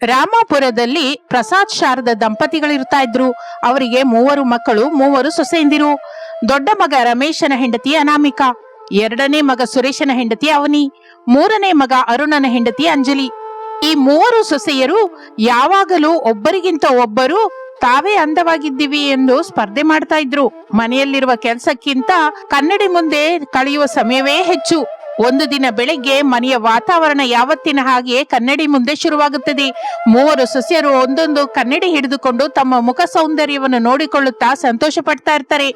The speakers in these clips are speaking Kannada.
ರಾಮಾಪುರದಲ್ಲಿ ಪ್ರಸಾದ್ ಶಾರದ ದಂಪತಿಗಳಿರ್ತಾ ಇದ್ರು. ಅವರಿಗೆ 3 ಮಕ್ಕಳು, 3 ಸೊಸೆಯಂದಿರು. ದೊಡ್ಡ ಮಗ ರಮೇಶನ ಹೆಂಡತಿ ಅನಾಮಿಕಾ, 2ನೇ ಮಗ ಸುರೇಶನ ಹೆಂಡತಿ ಅವನಿ, 3ನೇ ಮಗ ಅರುಣನ ಹೆಂಡತಿ ಅಂಜಲಿ. ಈ 3 ಸೊಸೆಯರು ಯಾವಾಗಲೂ ಒಬ್ಬರಿಗಿಂತ ಒಬ್ಬರು ತಾವೇ ಅಂದವಾಗಿದ್ದೀವಿ ಎಂದು ಸ್ಪರ್ಧೆ ಮಾಡ್ತಾ ಇದ್ರು. ಮನೆಯಲ್ಲಿರುವ ಕೆಲಸಕ್ಕಿಂತ ಕನ್ನಡಿ ಮುಂದೆ ಕಳೆಯುವ ಸಮಯವೇ ಹೆಚ್ಚು. ಒಂದು ದಿನ ಬೆಳಿಗ್ಗೆ ಮನೆಯ ವಾತಾವರಣ ಯಾವತ್ತಿನ ಹಾಗೆ ಕನ್ನಡಿ ಮುಂದೆ ಶುರುವಾಗುತ್ತದೆ. 3 ಸೊಸೆಯರು ಒಂದೊಂದು ಕನ್ನಡಿ ಹಿಡಿದುಕೊಂಡು ತಮ್ಮ ಮುಖ ಸೌಂದರ್ಯವನ್ನು ನೋಡಿಕೊಳ್ಳುತ್ತಾ ಸಂತೋಷ ಪಡ್ತಾ ಇರ್ತಾರೆ.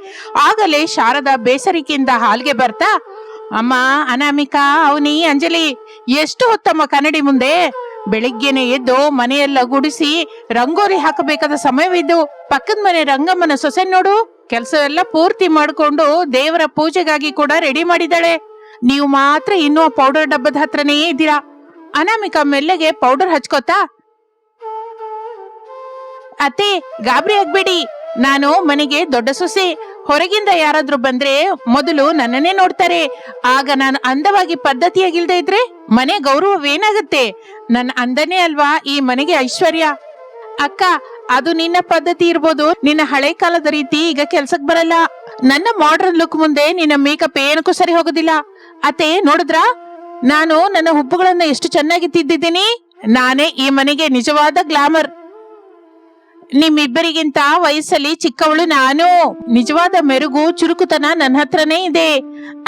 ಆಗಲೇ ಶಾರದಾ ಬೇಸರಿಕೆಯಿಂದ ಹಾಲ್ಗೆ ಬರ್ತಾ, ಅಮ್ಮ ಅನಾಮಿಕಾ, ಅವನಿ, ಅಂಜಲಿ, ಎಷ್ಟು ಹೊತ್ತಮ್ಮ ಕನ್ನಡಿ ಮುಂದೆ? ಬೆಳಿಗ್ಗೆನೆ ಎದ್ದು ಮನೆಯೆಲ್ಲ ಗುಡಿಸಿ ರಂಗೋಲಿ ಹಾಕಬೇಕಾದ ಸಮಯವಿದ್ದು. ಪಕ್ಕದ ಮನೆ ರಂಗಮ್ಮನ ಸೊಸೆ ನೋಡು, ಕೆಲಸವೆಲ್ಲ ಪೂರ್ತಿ ಮಾಡ್ಕೊಂಡು ದೇವರ ಪೂಜೆಗಾಗಿ ಕೂಡ ರೆಡಿ ಮಾಡಿದಾಳೆ. ನೀವು ಮಾತ್ರ ಇನ್ನೂ ಪೌಡರ್ ಡಬ್ಬದ ಹತ್ರನೇ ಇದ್ದೀರಾ. ಅನಾಮಿಕಾ ಮೆಲ್ಲಗೆ ಪೌಡರ್ ಹಚ್ಕೋತಾ, ಅತ್ತೆ ಗಾಬರಿ ಆಗ್ಬೇಡಿ, ನಾನು ಮನೆಗೆ ದೊಡ್ಡ ಸೊಸೆ. ಹೊರಗಿಂದ ಯಾರಾದ್ರೂ ಬಂದ್ರೆ ಮೊದಲು ನನ್ನನ್ನೇ ನೋಡ್ತಾರೆ. ಆಗ ನಾನು ಅಂದವಾಗಿ ಪದ್ಧತಿಯಾಗಿಲ್ದೇ ಇದ್ರೆ ಮನೆ ಗೌರವವೇನಾಗತ್ತೆ? ನನ್ನ ಅಂದನೇ ಅಲ್ವಾ ಈ ಮನೆಗೆ ಐಶ್ವರ್ಯ. ಅಕ್ಕ, ಅದು ನಿನ್ನ ಪದ್ಧತಿ ಇರ್ಬೋದು, ನಿನ್ನ ಹಳೆ ಕಾಲದ ರೀತಿ ಈಗ ಕೆಲ್ಸಕ್ ಬರಲ್ಲ. ನನ್ನ ಮಾಡರ್ನ್ ಲುಕ್ ಮುಂದೆ ನಿನ್ನ ಮೇಕಪ್ ಏನಕ್ಕೂ ಸರಿ ಹೋಗೋದಿಲ್ಲ. ಅತ್ತೆ ನೋಡಿದ್ರಾ, ನಾನು ನನ್ನ ಹುಬ್ಬುಗಳನ್ನ ಎಷ್ಟು ಚೆನ್ನಾಗಿ ತಿದ್ದಿದ್ದೀನಿ? ನಾನೇ ಈ ಮನೆಗೆ ನಿಜವಾದ ಗ್ಲಾಮರ್. ನಿಮ್ಮಿಬ್ಬರಿಗಿಂತ ವಯಸ್ಸಲ್ಲಿ ಚಿಕ್ಕವಳು ನಾನು. ನಿಜವಾದ ಮೆರುಗು ಚುರುಕುತನ ನನ್ನ ಹತ್ರನೇ ಇದೆ.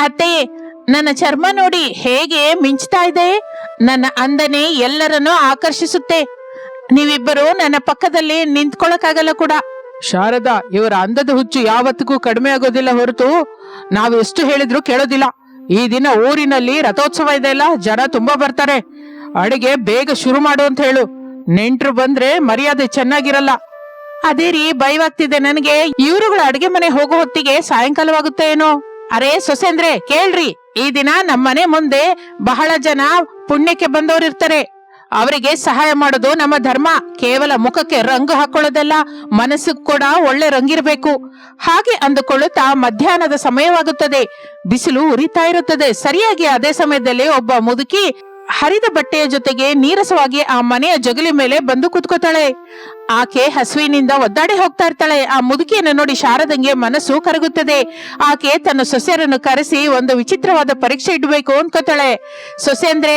ಅತ್ತೆ, ನನ್ನ ಚರ್ಮ ನೋಡಿ ಹೇಗೆ ಮಿಂಚ್ತಾ ಇದೆ. ನನ್ನ ಅಂದನೆ ಎಲ್ಲರನ್ನೂ ಆಕರ್ಷಿಸುತ್ತೆ. ನೀವಿಬ್ಬರು ನನ್ನ ಪಕ್ಕದಲ್ಲಿ ನಿಂತ್ಕೊಳಕ್ಕಾಗಲ್ಲ ಕೂಡ. ಶಾರದಾ, ಇವರ ಅಂದದ ಹುಚ್ಚು ಯಾವತ್ತಿಗೂ ಕಡಿಮೆ ಆಗೋದಿಲ್ಲ ಹೊರತು ನಾವು ಎಷ್ಟು ಹೇಳಿದ್ರು ಕೇಳೋದಿಲ್ಲ. ಈ ದಿನ ಊರಿನಲ್ಲಿ ರಥೋತ್ಸವ ಇದೆ ಅಲ್ಲ, ಜನ ತುಂಬಾ ಬರ್ತಾರೆ. ಅಡಿಗೆ ಬೇಗ ಶುರು ಮಾಡು ಅಂತ ಹೇಳು. ನೆಂಟ್ರು ಬಂದ್ರೆ ಮರ್ಯಾದೆ ಚೆನ್ನಾಗಿರಲ್ಲ. ಅದೇ ರೀ, ಭಯವಾಗ್ತಿದೆ ನನಗೆ. ಇವರುಗಳ ಅಡಿಗೆ ಮನೆ ಹೋಗೋ ಹೊತ್ತಿಗೆ ಸಾಯಂಕಾಲವಾಗುತ್ತೆ ಏನೋ. ಅರೇ ಸೊಸೆಂದ್ರೆ ಕೇಳ್ರಿ, ಈ ದಿನ ನಮ್ಮನೆ ಮುಂದೆ ಬಹಳ ಜನ ಪುಣ್ಯಕ್ಕೆ ಬಂದವರಿರ್ತಾರೆ. ಅವರಿಗೆ ಸಹಾಯ ಮಾಡೋದು ನಮ್ಮ ಧರ್ಮ. ಕೇವಲ ಮುಖಕ್ಕೆ ರಂಗು ಹಾಕೊಳ್ಳೋದಲ್ಲ, ಮನಸ್ಸಿಗೆ ಕೂಡ ಒಳ್ಳೆ ರಂಗಿರ್ಬೇಕು. ಹಾಗೆ ಅಂದುಕೊಳ್ಳುತ್ತಾ ಮಧ್ಯಾಹ್ನದ ಸಮಯವಾಗುತ್ತದೆ. ಬಿಸಿಲು ಉರಿತಾ ಇರುತ್ತದೆ. ಸರಿಯಾಗಿ ಅದೇ ಸಮಯದಲ್ಲಿ ಒಬ್ಬ ಮುದುಕಿ ಹರಿದ ಬಟ್ಟೆಯ ಜೊತೆಗೆ ನೀರಸವಾಗಿ ಆ ಮನೆಯ ಜಗಲಿ ಮೇಲೆ ಬಂದು ಕುತ್ಕೋತಾಳೆ. ಆಕೆ ಹಸುವಿನಿಂದ ಒದ್ದಾಡಿ ಹೋಗ್ತಾ ಇರ್ತಾಳೆ. ಆ ಮುದುಕಿಯನ್ನು ನೋಡಿ ಶಾರದಂಗೆ ಮನಸ್ಸು ಕರಗುತ್ತದೆ. ಆಕೆ ತನ್ನ ಸೊಸೆಯರನ್ನು ಕರೆಸಿ ಒಂದು ವಿಚಿತ್ರವಾದ ಪರೀಕ್ಷೆ ಇಡಬೇಕು ಅನ್ಕೋತಾಳೆ. ಸೊಸೆ ಅಂದ್ರೆ,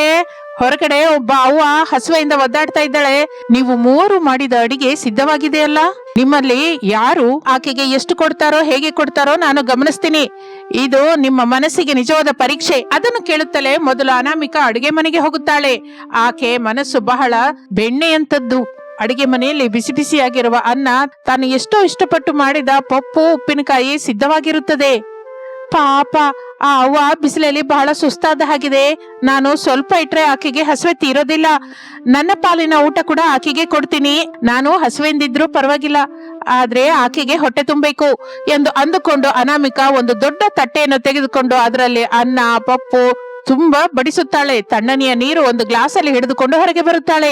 ಹೊರಗಡೆ ಒಬ್ಬ ಅವ್ವ ಹಸುವೆಯಿಂದ ಒದ್ದಾಡ್ತಾ ಇದ್ದಾಳೆ. ನೀವು 3 ಮಾಡಿದ ಅಡಿಗೆ ಸಿದ್ಧವಾಗಿದೆಯಲ್ಲ, ನಿಮ್ಮಲ್ಲಿ ಯಾರು ಆಕೆಗೆ ಎಷ್ಟು ಕೊಡ್ತಾರೋ ಹೇಗೆ ಕೊಡ್ತಾರೋ ನಾನು ಗಮನಿಸ್ತೀನಿ. ಇದು ನಿಮ್ಮ ಮನಸ್ಸಿಗೆ ನಿಜವಾದ ಪರೀಕ್ಷೆ. ಅದನ್ನು ಕೇಳುತ್ತಲೇ ಮೊದಲು ಅನಾಮಿಕಾ ಅಡಿಗೆ ಮನೆಗೆ ಹೋಗುತ್ತಾಳೆ. ಆಕೆ ಮನಸ್ಸು ಬಹಳ ಬೆಣ್ಣೆಯಂತದ್ದು. ಅಡಿಗೆ ಮನೆಯಲ್ಲಿ ಬಿಸಿ ಬಿಸಿಯಾಗಿರುವ ಅನ್ನ, ತಾನು ಎಷ್ಟೋ ಇಷ್ಟಪಟ್ಟು ಮಾಡಿದ ಪಪ್ಪು ಉಪ್ಪಿನಕಾಯಿ ಸಿದ್ಧವಾಗಿರುತ್ತದೆ. ಪಾಪ ಆ ಅವ್ವ ಬಿಸಿಲಲ್ಲಿ ಬಹಳ ಸುಸ್ತಾದ ಹಾಗಿದೆ. ನಾನು ಸ್ವಲ್ಪ ಇಟ್ರೆ ಆಕೆಗೆ ಹಸುವೆ ತೀರೋದಿಲ್ಲ. ನನ್ನ ಪಾಲಿನ ಊಟ ಕೂಡ ಆಕೆಗೆ ಕೊಡ್ತೀನಿ. ನಾನು ಹಸುವೆಂದಿದ್ರು ಪರವಾಗಿಲ್ಲ, ಆದ್ರೆ ಆಕೆಗೆ ಹೊಟ್ಟೆ ತುಂಬಬೇಕು ಎಂದು ಅಂದುಕೊಂಡು ಅನಾಮಿಕಾ ಒಂದು ದೊಡ್ಡ ತಟ್ಟೆಯನ್ನು ತೆಗೆದುಕೊಂಡು ಅದರಲ್ಲಿ ಅನ್ನ ಪಪ್ಪು ತುಂಬಾ ಬಡಿಸುತ್ತಾಳೆ. ತಣ್ಣನೆಯ ನೀರು ಒಂದು ಗ್ಲಾಸಲ್ಲಿ ಹಿಡಿದುಕೊಂಡು ಹೊರಗೆ ಬರುತ್ತಾಳೆ.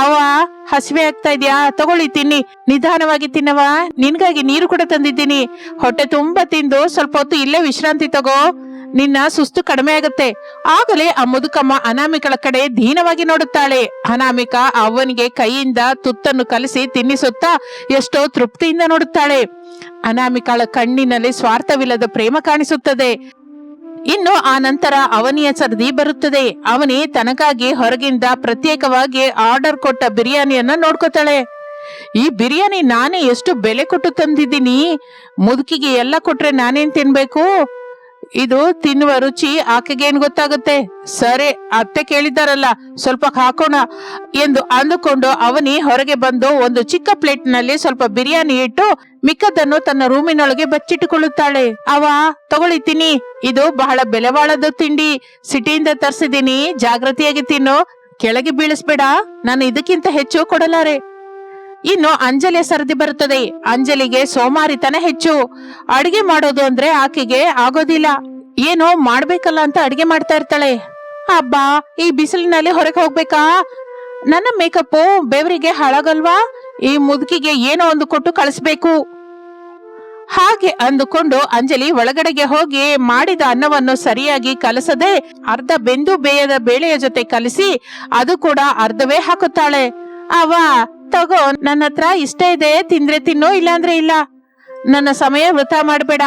ಅವ ಹಸಿವೆ ಆಗ್ತಾ ಇದ್ಯಾ? ತಗೊಳ್ಳಿ ತಿನ್ನಿ, ನಿಧಾನವಾಗಿ ತಿನ್ನವ, ನಿನ್ಗಾಗಿ ನೀರು ಕೂಡ ತಂದಿದ್ದೀನಿ. ಹೊಟ್ಟೆ ತುಂಬಾ ತಿಂದು ಸ್ವಲ್ಪ ಹೊತ್ತು ಇಲ್ಲೇ ವಿಶ್ರಾಂತಿ ತಗೋ, ನಿನ್ನ ಸುಸ್ತು ಕಡಿಮೆ ಆಗುತ್ತೆ. ಆಗಲೇ ಆ ಮುದುಕಮ್ಮ ಅನಾಮಿಕಳ ಕಡೆ ದೀನವಾಗಿ ನೋಡುತ್ತಾಳೆ. ಅನಾಮಿಕಾ ಅವನಿಗೆ ಕೈಯಿಂದ ತುತ್ತನ್ನು ಕಲಿಸಿ ತಿನ್ನಿಸುತ್ತಾ ಎಷ್ಟೋ ತೃಪ್ತಿಯಿಂದ ನೋಡುತ್ತಾಳೆ. ಅನಾಮಿಕಳ ಕಣ್ಣಿನಲ್ಲಿ ಸ್ವಾರ್ಥವಿಲ್ಲದ ಪ್ರೇಮ ಕಾಣಿಸುತ್ತದೆ. ಇನ್ನು ಆ ನಂತರ ಅವನಿಯ ಸರದಿ ಬರುತ್ತದೆ. ಅವನಿ ತನಗಾಗಿ ಹೊರಗಿಂದ ಪ್ರತ್ಯೇಕವಾಗಿ ಆರ್ಡರ್ ಕೊಟ್ಟ ಬಿರಿಯಾನಿಯನ್ನ ನೋಡ್ಕೋತಾಳೆ. ಈ ಬಿರಿಯಾನಿ ನಾನೇ ಎಷ್ಟು ಬೆಲೆ ಕೊಟ್ಟು ತಂದಿದ್ದೀನಿ. ಮುದುಕಿಗೆ ಎಲ್ಲ ಕೊಟ್ರೆ ನಾನೇನ್ ತಿನ್ಬೇಕು? ಇದು ತಿನ್ನುವ ರುಚಿ ಆಕೆಗೇನ್ ಗೊತ್ತಾಗುತ್ತೆ? ಸರಿ, ಅತ್ತೆ ಕೇಳಿದ್ದಾರಲ್ಲ, ಸ್ವಲ್ಪ ಹಾಕೋಣ ಎಂದು ಅಂದುಕೊಂಡು ಅವನಿ ಹೊರಗೆ ಬಂದು ಒಂದು ಚಿಕ್ಕ ಪ್ಲೇಟ್ ನಲ್ಲಿ ಸ್ವಲ್ಪ ಬಿರಿಯಾನಿ ಇಟ್ಟು ಮಿಕ್ಕದನ್ನು ತನ್ನ ರೂಮಿನೊಳಗೆ ಬಚ್ಚಿಟ್ಟುಕೊಳ್ಳುತ್ತಾಳೆ. ಅವ ತಗೊಳ್ಳಿ ತಿನ್ನಿ, ಇದು ಬಹಳ ಬೆಲೆಬಾಳದ ತಿಂಡಿ, ಸಿಟಿಯಿಂದ ತರಿಸಿದೀನಿ, ಜಾಗೃತಿಯಾಗಿ ತಿನ್ನು, ಕೆಳಗೆ ಬೀಳಿಸ್ಬೇಡ, ನಾನು ಇದಕ್ಕಿಂತ ಹೆಚ್ಚು ಕೊಡಲಾರೆ. ಇನ್ನು ಅಂಜಲಿಯ ಸರದಿ ಬರುತ್ತದೆ. ಅಂಜಲಿಗೆ ಸೋಮಾರಿತನ ಹೆಚ್ಚು. ಅಡಿಗೆ ಮಾಡೋದು ಅಂದ್ರೆ ಆಕೆಗೆ ಆಗೋದಿಲ್ಲ. ಏನೋ ಮಾಡ್ಬೇಕಲ್ಲ ಅಂತ ಅಡಿಗೆ ಮಾಡ್ತಾ ಇರ್ತಾಳೆ. ಅಬ್ಬಾ, ಈ ಬಿಸಿಲಿನಲ್ಲಿ ಹೊರಗೆ ಹೋಗ್ಬೇಕಾ? ನನ್ನ ಮೇಕಪ್ಪು ಬೆವರಿಗೆ ಹಾಳಾಗಲ್ವಾ? ಈ ಮುದುಕಿಗೆ ಏನೋ ಒಂದು ಕೊಟ್ಟು ಕಳಿಸ್ಬೇಕು. ಹಾಗೆ ಅಂದುಕೊಂಡು ಅಂಜಲಿ ಒಳಗಡೆಗೆ ಹೋಗಿ ಮಾಡಿದ ಅನ್ನವನ್ನು ಸರಿಯಾಗಿ ಕಲಸದೆ ಅರ್ಧ ಬೆಂದು ಬೇಯದ ಬೇಳೆಯ ಜೊತೆ ಕಲಿಸಿ ಅದು ಕೂಡ ಅರ್ಧವೇ ಹಾಕುತ್ತಾಳೆ. ಅವ ತಗೋ, ನನ್ನ ಹತ್ರ ಇಷ್ಟ ಇದೆ, ತಿಂದ್ರೆ ತಿನ್ನು, ಇಲ್ಲಾಂದ್ರೆ ಇಲ್ಲ. ನನ್ನ ಸಮಯ ವೃಥಾ ಮಾಡಬೇಡ.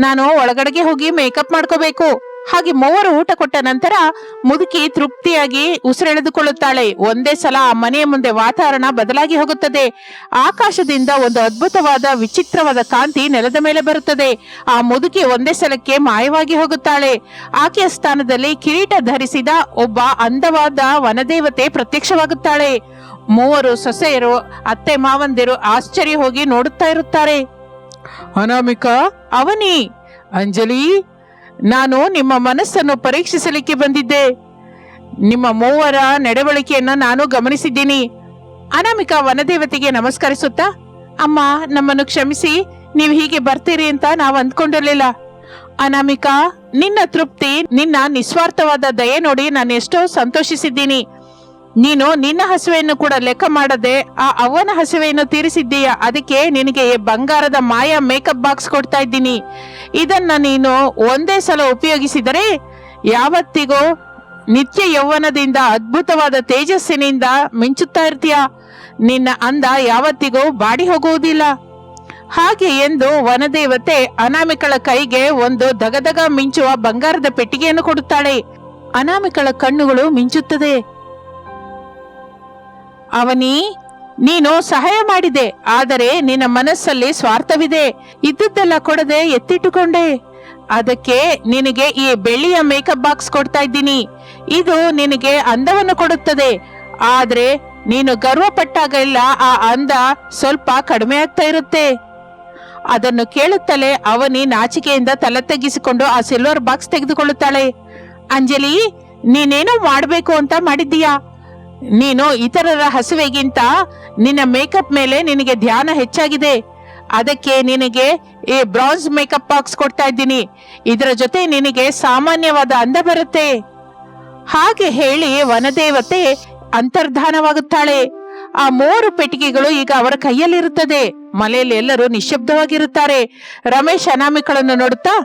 ನಾನು ಒಳಗಡೆಗೆ ಹೋಗಿ ಮೇಕಪ್ ಮಾಡ್ಕೋಬೇಕು. ಹಾಗೆ ಮೂವರು ಊಟ ಕೊಟ್ಟ ನಂತರ ಮುದುಕಿ ತೃಪ್ತಿಯಾಗಿ ಉಸಿರೆಳೆದುಕೊಳ್ಳುತ್ತಾಳೆ. ಒಂದೇ ಸಲ ಆ ಮನೆಯ ಮುಂದೆ ವಾತಾವರಣ ಬದಲಾಗಿ ಹೋಗುತ್ತದೆ. ಆಕಾಶದಿಂದ ಒಂದು ಅದ್ಭುತವಾದ ವಿಚಿತ್ರವಾದ ಕಾಂತಿ ನೆಲದ ಮೇಲೆ ಬರುತ್ತದೆ. ಆ ಮುದುಕಿ ಒಂದೇ ಸಲಕ್ಕೆ ಮಾಯವಾಗಿ ಹೋಗುತ್ತಾಳೆ. ಆಕೆಯ ಸ್ಥಾನದಲ್ಲಿ ಕಿರೀಟ ಧರಿಸಿದ ಒಬ್ಬ ಅಂದವಾದ ವನದೇವತೆ ಪ್ರತ್ಯಕ್ಷವಾಗುತ್ತಾಳೆ. ಮೂವರು ಸೊಸೆಯರು, ಅತ್ತೆ ಮಾವಂದಿರು ಆಶ್ಚರ್ಯ ಹೋಗಿ ನೋಡುತ್ತಾ ಇರುತ್ತಾರೆ. ಅನಾಮಿಕಾ, ಅವನಿ, ಅಂಜಲಿ, ನಾನು ನಿಮ್ಮ ಮನಸ್ಸನ್ನು ಪರೀಕ್ಷಿಸಲಿಕ್ಕೆ ಬಂದಿದ್ದೆ. ನಿಮ್ಮ ಮೂವರ ನಡವಳಿಕೆಯನ್ನ ನಾನು ಗಮನಿಸಿದ್ದೀನಿ. ಅನಾಮಿಕಾ ವನದೇವತೆಗೆ ನಮಸ್ಕರಿಸುತ್ತಾ, ಅಮ್ಮ, ನಮ್ಮನ್ನು ಕ್ಷಮಿಸಿ, ನೀವು ಹೀಗೆ ಬರ್ತೀರಿ ಅಂತ ನಾವು ಅಂದ್ಕೊಂಡಿರ್ಲಿಲ್ಲ. ಅನಾಮಿಕಾ, ನಿನ್ನ ತೃಪ್ತಿ, ನಿನ್ನ ನಿಸ್ವಾರ್ಥವಾದ ದಯೆ ನೋಡಿ ನಾನು ಎಷ್ಟೋ ಸಂತೋಷಿಸಿದ್ದೀನಿ. ನೀನು ನಿನ್ನ ಹಸಿವೆಯನ್ನು ಕೂಡ ಲೆಕ್ಕ ಮಾಡದೆ ಆ ಅವ್ವನ ಹಸಿವೆಯನ್ನು ತೀರಿಸಿದ್ದೀಯ. ಅದಕ್ಕೆ ನಿನಗೆ ಬಂಗಾರದ ಮಾಯಾ ಮೇಕಪ್ ಬಾಕ್ಸ್ ಕೊಡ್ತಾ ಇದ್ದೀನಿ. ಇದನ್ನ ನೀನು ಒಂದೇ ಸಲ ಉಪಯೋಗಿಸಿದರೆ ಯಾವತ್ತಿಗೂ ನಿತ್ಯ ಯೌವನದಿಂದ ಅದ್ಭುತವಾದ ತೇಜಸ್ಸಿನಿಂದ ಮಿಂಚುತ್ತಾ ಇರ್ತೀಯ. ನಿನ್ನ ಅಂದ ಯಾವತ್ತಿಗೂ ಬಾಡಿ ಹೋಗುವುದಿಲ್ಲ. ಹಾಗೆ ಎಂದು ವನದೇವತೆ ಅನಾಮಿಕಳ ಕೈಗೆ ಒಂದು ದಗದಗ ಮಿಂಚುವ ಬಂಗಾರದ ಪೆಟ್ಟಿಗೆಯನ್ನು ಕೊಡುತ್ತಾಳೆ. ಅನಾಮಿಕಳ ಕಣ್ಣುಗಳು ಮಿಂಚುತ್ತದೆ. ಅವನಿ, ನೀನು ಸಹಾಯ ಮಾಡಿದೆ, ಆದರೆ ನಿನ್ನ ಮನಸ್ಸಲ್ಲಿ ಸ್ವಾರ್ಥವಿದೆ. ಇದ್ದದ್ದೆಲ್ಲ ಕೊಡದೆ ಎತ್ತಿಟ್ಟುಕೊಂಡೆ. ಅದಕ್ಕೆ ನಿನಗೆ ಈ ಬೆಳ್ಳಿಯ ಮೇಕಪ್ ಬಾಕ್ಸ್ ಕೊಡ್ತಾ ಇದ್ದೀನಿ. ಇದು ನಿನಗೆ ಅಂದವನ್ನು ಕೊಡುತ್ತದೆ. ಆದ್ರೆ ನೀನು ಗರ್ವ ಪಟ್ಟಾಗೆಲ್ಲ ಆ ಅಂದ ಸ್ವಲ್ಪ ಕಡಿಮೆ ಆಗ್ತಾ ಇರುತ್ತೆ. ಅದನ್ನು ಕೇಳುತ್ತಲೇ ಅವನಿ ನಾಚಿಕೆಯಿಂದ ತಲೆ ತಗ್ಗಿಸಿಕೊಂಡು ಆ ಸಿಲ್ವರ್ ಬಾಕ್ಸ್ ತೆಗೆದುಕೊಳ್ಳುತ್ತಾಳೆ. ಅಂಜಲಿ, ನೀನೇನೋ ಮಾಡ್ಬೇಕು ಅಂತ ಮಾಡಿದ್ದೀಯಾ. ನೀನು ಇತರರ ಹಸಿವೆಗಿಂತ ನಿನ್ನ ಮೇಕಪ್ ಮೇಲೆ ನಿನಗೆ ಧ್ಯಾನ ಹೆಚ್ಚಾಗಿದೆ. ಅದಕ್ಕೆ ನಿನಗೆ ಈ ಬ್ರಾನ್ಸ್ ಮೇಕಪ್ ಬಾಕ್ಸ್ ಕೊಡ್ತಾ ಇದ್ದೀನಿ. ಇದರ ಜೊತೆ ನಿನಗೆ ಸಾಮಾನ್ಯವಾದ ಅಂದ ಬರುತ್ತೆ. ಹಾಗೆ ಹೇಳಿ ವನದೇವತೆ ಅಂತರ್ಧಾನವಾಗುತ್ತಾಳೆ. ಆ ಮೂರು ಪೆಟ್ಟಿಗೆಗಳು ಈಗ ಅವರ ಕೈಯಲ್ಲಿರುತ್ತದೆ. ಮನೆಯಲ್ಲಿ ಎಲ್ಲರೂ ನಿಶ್ಶಬ್ದವಾಗಿರುತ್ತಾರೆ. ರಮೇಶ್ ಅನಾಮಿಕಳನ್ನು ನೋಡುತ್ತಾ,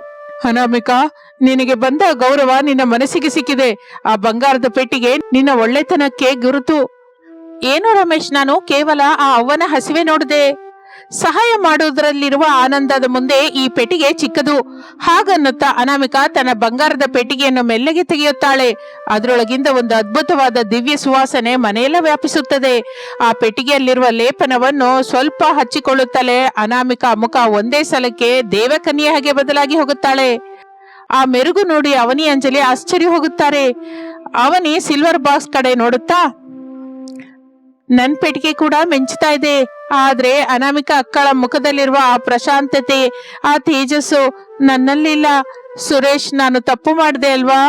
ಅನಾಮಿಕಾ, ನಿನಗೆ ಬಂದ ಗೌರವ ನಿನ್ನ ಮನಸ್ಸಿಗೆ ಸಿಕ್ಕಿದೆ. ಆ ಬಂಗಾರದ ಪೆಟ್ಟಿಗೆ ನಿನ್ನ ಒಳ್ಳೆತನಕ್ಕೆ ಗುರುತು. ಏನು ರಮೇಶ್, ನಾನು ಕೇವಲ ಆ ಅವ್ವನ ಹಸಿವೆ ನೋಡಿದೆ. ಸಹಾಯ ಮಾಡುವುದರಲ್ಲಿರುವ ಆನಂದದ ಮುಂದೆ ಈ ಪೆಟ್ಟಿಗೆ ಚಿಕ್ಕದು. ಹಾಗನ್ನುತ್ತಾ ಅನಾಮಿಕಾ ತನ್ನ ಬಂಗಾರದ ಪೆಟ್ಟಿಗೆಯನ್ನು ಮೆಲ್ಲಗೆ ತೆಗೆಯುತ್ತಾಳೆ. ಅದರೊಳಗಿಂದ ಒಂದು ಅದ್ಭುತವಾದ ದಿವ್ಯ ಸುವಾಸನೆ ಮನೆಯೆಲ್ಲ ವ್ಯಾಪಿಸುತ್ತದೆ. ಆ ಪೆಟ್ಟಿಗೆಯಲ್ಲಿರುವ ಲೇಪನವನ್ನು ಸ್ವಲ್ಪ ಹಚ್ಚಿಕೊಳ್ಳುತ್ತಲೇ ಅನಾಮಿಕಾ ಮುಖ ಒಂದೇ ಸಲಕ್ಕೆ ದೇವಕನ್ಯೆ ಹಾಗೆ ಬದಲಾಗಿ ಹೋಗುತ್ತಾಳೆ. ಆ ಮೆರುಗು ನೋಡಿ ಅವನಿ, ಅಂಜಲಿ ಆಶ್ಚರ್ಯ ಹೋಗುತ್ತಾರೆ. ಅವನಿ ಸಿಲ್ವರ್ ಬಾಕ್ಸ್ ಕಡೆ ನೋಡುತ್ತಾ, ನನ್ ಪೆಟ್ಟಿಗೆ ಕೂಡ ಮಿಂಚುತ್ತಾ ಇದೆ. ಆದ್ರೆ ಅನಾಮಿಕಾ ಅಕ್ಕಳ ಮುಖದಲ್ಲಿರುವ ಆ ಪ್ರಶಾಂತತೆ, ಆ ತೇಜಸ್ಸು ನನ್ನಲ್ಲಿಲ್ಲ. ಸುರೇಶ್, ನಾನು ತಪ್ಪು ಮಾಡಿದೆ ಅಲ್ವಾ?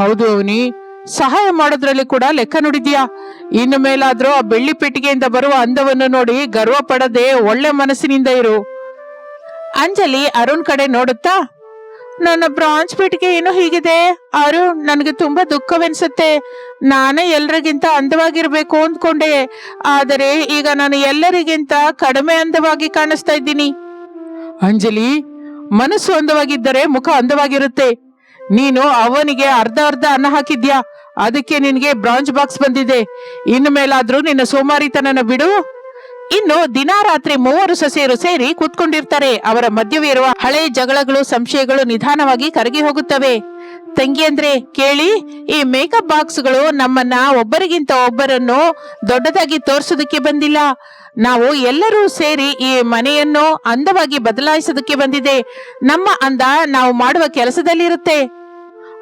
ಹೌದು ಅವನಿ, ಸಹಾಯ ಮಾಡೋದ್ರಲ್ಲಿ ಕೂಡ ಲೆಕ್ಕ ನುಡಿದ್ಯಾ. ಇನ್ನು ಮೇಲಾದ್ರೂ ಆ ಬೆಳ್ಳಿ ಪೆಟ್ಟಿಗೆಯಿಂದ ಬರುವ ಅಂದವನ್ನು ನೋಡಿ ಗರ್ವ ಪಡದೆ ಒಳ್ಳೆ ಮನಸ್ಸಿನಿಂದ ಇರು. ಅಂಜಲಿ ಅರುಣ್ ಕಡೆ ನೋಡುತ್ತಾ, ನನ್ನ ಬ್ರಾಂಚ್ ಪೆಟ್ಟಿಗೆ ಏನು ಹೀಗಿದೆ ಅರುಣ್, ನನಗೆ ತುಂಬಾ ದುಃಖವೆನ್ಸುತ್ತೆ. ನಾನೇ ಎಲ್ಲರಿಗಿಂತ ಅಂದವಾಗಿರ್ಬೇಕು ಅಂದ್ಕೊಂಡೆ, ಆದರೆ ಈಗ ನಾನು ಎಲ್ಲರಿಗಿಂತ ಕಡಿಮೆ ಅಂದವಾಗಿ ಕಾಣಿಸ್ತಾ ಇದ್ದೀನಿ. ಅಂಜಲಿ, ಮನಸ್ಸು ಅಂದವಾಗಿದ್ದರೆ ಮುಖ ಅಂದವಾಗಿರುತ್ತೆ. ನೀನು ಅವನಿಗೆ ಅರ್ಧ ಅರ್ಧ ಅನ್ನ ಹಾಕಿದ್ಯಾ. ಅದಕ್ಕೆ ನಿನಗೆ ಬ್ರಾಂಚ್ ಬಾಕ್ಸ್ ಬಂದಿದೆ. ಇನ್ನು ಮೇಲಾದ್ರೂ ನಿನ್ನ ಸೋಮಾರಿತನನ ಬಿಡು. ಇನ್ನು ದಿನಾ ರಾತ್ರಿ ಮೂವರು ಸೊಸೆಯರು ಸೇರಿ ಕೂತ್ಕೊಂಡಿರ್ತಾರೆ. ಅವರ ಮಧ್ಯವಿರುವ ಹಳೆ ಜಗಳಗಳು, ಸಂಶಯಗಳು ನಿಧಾನವಾಗಿ ಕರಗಿ ಹೋಗುತ್ತವೆ. ತಂಗಿಯಂದ್ರೆ ಕೇಳಿ, ಈ ಮೇಕಪ್ ಬಾಕ್ಸ್ಗಳು ನಮ್ಮನ್ನ ಒಬ್ಬರಿಗಿಂತ ಒಬ್ಬರನ್ನು ದೊಡ್ಡದಾಗಿ ತೋರ್ಸೋದಕ್ಕೆ ಬಂದಿಲ್ಲ. ನಾವು ಎಲ್ಲರೂ ಸೇರಿ ಈ ಮನೆಯನ್ನು ಅಂದವಾಗಿ ಬದಲಾಯಿಸೋದಕ್ಕೆ ಬಂದಿದೆ. ನಮ್ಮ ಅಂದ ನಾವು ಮಾಡುವ ಕೆಲಸದಲ್ಲಿರುತ್ತೆ.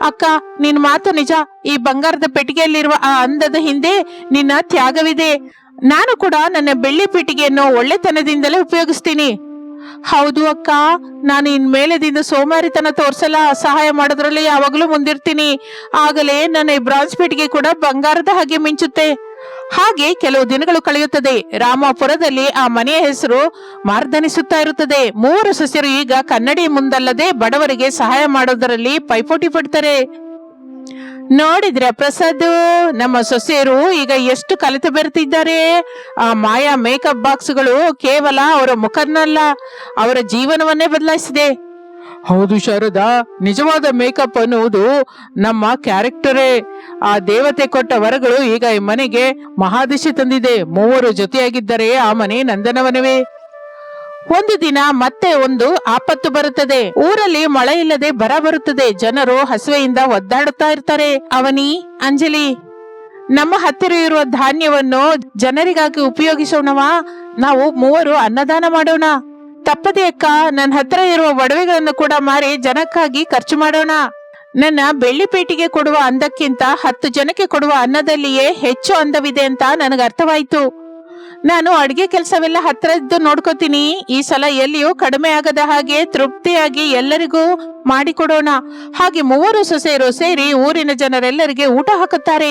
ಅಕ್ಕ, ನಿನ್ ಮಾತು ನಿಜ. ಈ ಬಂಗಾರದ ಪೆಟ್ಟಿಗೆಯಲ್ಲಿರುವ ಆ ಅಂದದ ಹಿಂದೆ ನಿನ್ನ ತ್ಯಾಗವಿದೆ. ನಾನು ಕೂಡ ನನ್ನ ಬೆಳ್ಳಿ ಪೆಟ್ಟಿಗೆಯನ್ನು ಒಳ್ಳೆತನದಿಂದಲೇ ಉಪಯೋಗಿಸ್ತೀನಿ. ಹೌದು ಅಕ್ಕ, ನಾನು ಇನ್ಮೇಲೆದಿಂದ ಸೋಮಾರಿತನ ತೋರ್ಸಲ್ಲ. ಸಹಾಯ ಮಾಡೋದ್ರಲ್ಲಿ ಯಾವಾಗಲೂ ಮುಂದಿರ್ತೀನಿ. ಆಗಲೇ ನನ್ನ ಈ ಬ್ರಾಂಚ್ ಪೆಟ್ಟಿಗೆ ಕೂಡ ಬಂಗಾರದ ಹಾಗೆ ಮಿಂಚುತ್ತೆ. ಹಾಗೆ ಕೆಲವು ದಿನಗಳು ಕಳೆಯುತ್ತದೆ. ರಾಮಾಪುರದಲ್ಲಿ ಆ ಮನೆಯ ಹೆಸರು ಮಾರ್ದನಿಸುತ್ತಾ ಇರುತ್ತದೆ. ಮೂವರು ಸಸ್ಯರು ಈಗ ಕನ್ನಡಿ ಮುಂದಲ್ಲದೆ ಬಡವರಿಗೆ ಸಹಾಯ ಮಾಡೋದರಲ್ಲಿ ಪೈಪೋಟಿ ಪಡ್ತಾರೆ. ನೋಡಿದ್ರೆ ಪ್ರಸಾದ್, ನಮ್ಮ ಸೊಸೆಯರು ಈಗ ಎಷ್ಟು ಕಲಿತು ಬೆರೆತಿದ್ದಾರೆ. ಆ ಮಾಯಾ ಮೇಕಪ್ ಬಾಕ್ಸ್ಗಳು ಕೇವಲ ಅವರ ಮುಖನಲ್ಲ, ಅವರ ಜೀವನವನ್ನೇ ಬದಲಾಯಿಸಿದೆ. ಹೌದು ಶಾರದಾ, ನಿಜವಾದ ಮೇಕಪ್ ಅನ್ನುವುದು ನಮ್ಮ ಕ್ಯಾರೆಕ್ಟರೇ. ಆ ದೇವತೆ ಕೊಟ್ಟ ವರಗಳು ಈಗ ಈ ಮನೆಗೆ ಮಹಾದಶೆ ತಂದಿದೆ. ಮೂವರು ಜೊತೆಯಾಗಿದ್ದರೆ ಆ ಮನೆ ನಂದನವನವೇ. ಒಂದು ದಿನ ಮತ್ತೆ ಒಂದು ಆಪತ್ತು ಬರುತ್ತದೆ. ಊರಲ್ಲಿ ಮಳೆ ಇಲ್ಲದೆ ಬರ ಬರುತ್ತದೆ. ಜನರು ಹಸುವೆಯಿಂದ ಒದ್ದಾಡುತ್ತಾ ಇರ್ತಾರೆ. ಅವನಿ, ಅಂಜಲಿ, ನಮ್ಮ ಹತ್ತಿರ ಇರುವ ಧಾನ್ಯವನ್ನು ಜನರಿಗಾಗಿ ಉಪಯೋಗಿಸೋಣವಾ? ನಾವು ಮೂವರು ಅನ್ನದಾನ ಮಾಡೋಣ. ತಪ್ಪದೆ ಅಕ್ಕ, ನನ್ನ ಹತ್ರ ಇರುವ ಒಡವೆಗಳನ್ನು ಕೂಡ ಮಾರಿ ಜನಕ್ಕಾಗಿ ಖರ್ಚು ಮಾಡೋಣ. ನನ್ನ ಬೆಳ್ಳಿ ಪೇಟಿಗೆ ಕೊಡುವ ಅಂದಕ್ಕಿಂತ 10 ಜನಕ್ಕೆ ಕೊಡುವ ಅನ್ನದಲ್ಲಿಯೇ ಹೆಚ್ಚು ಅಂದವಿದೆ ಅಂತ ನನಗೆ ಅರ್ಥವಾಯ್ತು. ನಾನು ಅಡಿಗೆ ಕೆಲಸವೆಲ್ಲ ಹತ್ರ ಇದ್ದು ನೋಡ್ಕೋತೀನಿ. ಈ ಸಲ ಎಲ್ಲಿಯೂ ಕಡಿಮೆ ಆಗದ ಹಾಗೆ ತೃಪ್ತಿಯಾಗಿ ಎಲ್ಲರಿಗೂ ಮಾಡಿಕೊಡೋಣ. ಹಾಗೆ ಮೂವರು ಸೊಸೆಯರು ಸೇರಿ ಊರಿನ ಜನರೆಲ್ಲರಿಗೆ ಊಟ ಹಾಕುತ್ತಾರೆ.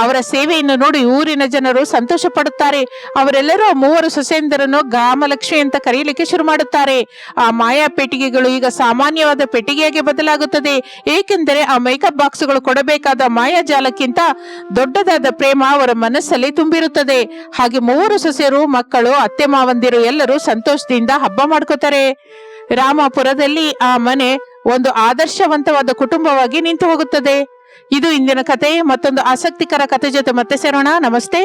ಅವರ ಸೇವೆಯನ್ನು ನೋಡಿ ಊರಿನ ಜನರು ಸಂತೋಷ ಪಡುತ್ತಾರೆ. ಅವರೆಲ್ಲರೂ ಮೂವರು ಸೊಸೆಯಂದರನ್ನು ಗಾಮಲಕ್ಷ್ಮಿ ಅಂತ ಕರೆಯಲಿಕ್ಕೆ ಶುರು ಮಾಡುತ್ತಾರೆ. ಆ ಮಾಯಾ ಪೆಟ್ಟಿಗೆಗಳು ಈಗ ಸಾಮಾನ್ಯವಾದ ಪೆಟ್ಟಿಗೆಯಾಗಿ ಬದಲಾಗುತ್ತದೆ. ಏಕೆಂದರೆ ಆ ಮೇಕಪ್ ಬಾಕ್ಸ್ಗಳು ಕೊಡಬೇಕಾದ ಮಾಯಾಜಾಲಕ್ಕಿಂತ ದೊಡ್ಡದಾದ ಪ್ರೇಮ ಅವರ ಮನಸ್ಸಲ್ಲಿ ತುಂಬಿರುತ್ತದೆ. ಹಾಗೆ ಮೂವರು ಸೊಸೆಯರು, ಮಕ್ಕಳು, ಅತ್ತೆ ಮಾವಂದಿರು ಎಲ್ಲರೂ ಸಂತೋಷದಿಂದ ಹಬ್ಬ ಮಾಡ್ಕೋತಾರೆ. ರಾಮಾಪುರದಲ್ಲಿ ಆ ಮನೆ ಒಂದು ಆದರ್ಶವಂತವಾದ ಕುಟುಂಬವಾಗಿ ನಿಂತು ಹೋಗುತ್ತದೆ. ಇದು ಇಂದಿನ ಕತೆ. ಮತ್ತೊಂದು ಆಸಕ್ತಿಕರ ಕತೆ ಜೊತೆ ಮತ್ತೆ ಸೇರೋಣ. ನಮಸ್ತೆ.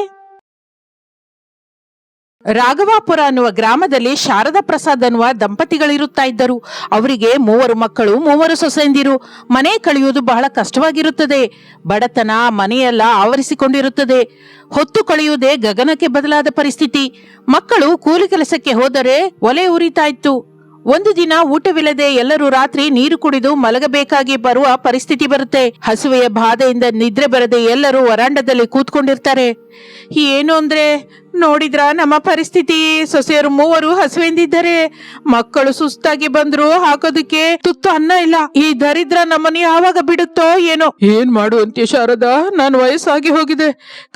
ರಾಘವಾಪುರ ಅನ್ನುವ ಗ್ರಾಮದಲ್ಲಿ ಶಾರದಾ ಪ್ರಸಾದ್ ಅನ್ನುವ ದಂಪತಿಗಳಿರುತ್ತಾ ಇದ್ದರು. ಅವರಿಗೆ 3 ಮಕ್ಕಳು, 3 ಸೊಸೆಯಂದಿರು. ಮನೆ ಕಳೆಯುವುದು ಬಹಳ ಕಷ್ಟವಾಗಿರುತ್ತದೆ. ಬಡತನ ಮನೆಯೆಲ್ಲ ಆವರಿಸಿಕೊಂಡಿರುತ್ತದೆ. ಹೊತ್ತು ಕಳೆಯುವುದೇ ಗಗನಕ್ಕೆ ಬದಲಾದ ಪರಿಸ್ಥಿತಿ. ಮಕ್ಕಳು ಕೂಲಿ ಕೆಲಸಕ್ಕೆ ಹೋದರೆ ಒಲೆ ಉರಿತಾ ಇತ್ತು. ಒಂದು ದಿನ ಊಟವಿಲ್ಲದೆ ಎಲ್ಲರೂ ರಾತ್ರಿ ನೀರು ಕುಡಿದು ಮಲಗಬೇಕಾಗಿ ಬರುವ ಪರಿಸ್ಥಿತಿ ಬರುತ್ತೆ. ಹಸುವೆಯ ಬಾಧೆಯಿಂದ ನಿದ್ರೆ ಬರದೆ ಎಲ್ಲರೂ ವರಾಂಡದಲ್ಲಿ ಕೂತ್ಕೊಂಡಿರ್ತಾರೆ. ಏನು ಅಂದ್ರೆ, ನೋಡಿದ್ರ ನಮ್ಮ ಪರಿಸ್ಥಿತಿ. ಸೊಸೆಯರು 3 ಹಸುವೆಂದಿದ್ದಾರೆ. ಮಕ್ಕಳು ಸುಸ್ತಾಗಿ ಬಂದ್ರು, ಹಾಕೋದಕ್ಕೆ ತುತ್ತು ಅನ್ನ ಇಲ್ಲ. ಈ ದರಿದ್ರ ನಮ್ಮನ್ನು ಯಾವಾಗ ಬಿಡುತ್ತೋ ಏನೋ. ಏನ್ ಮಾಡುವಂತೆ ಶಾರದಾ, ನಾನು ವಯಸ್ಸಾಗಿ ಹೋಗಿದೆ,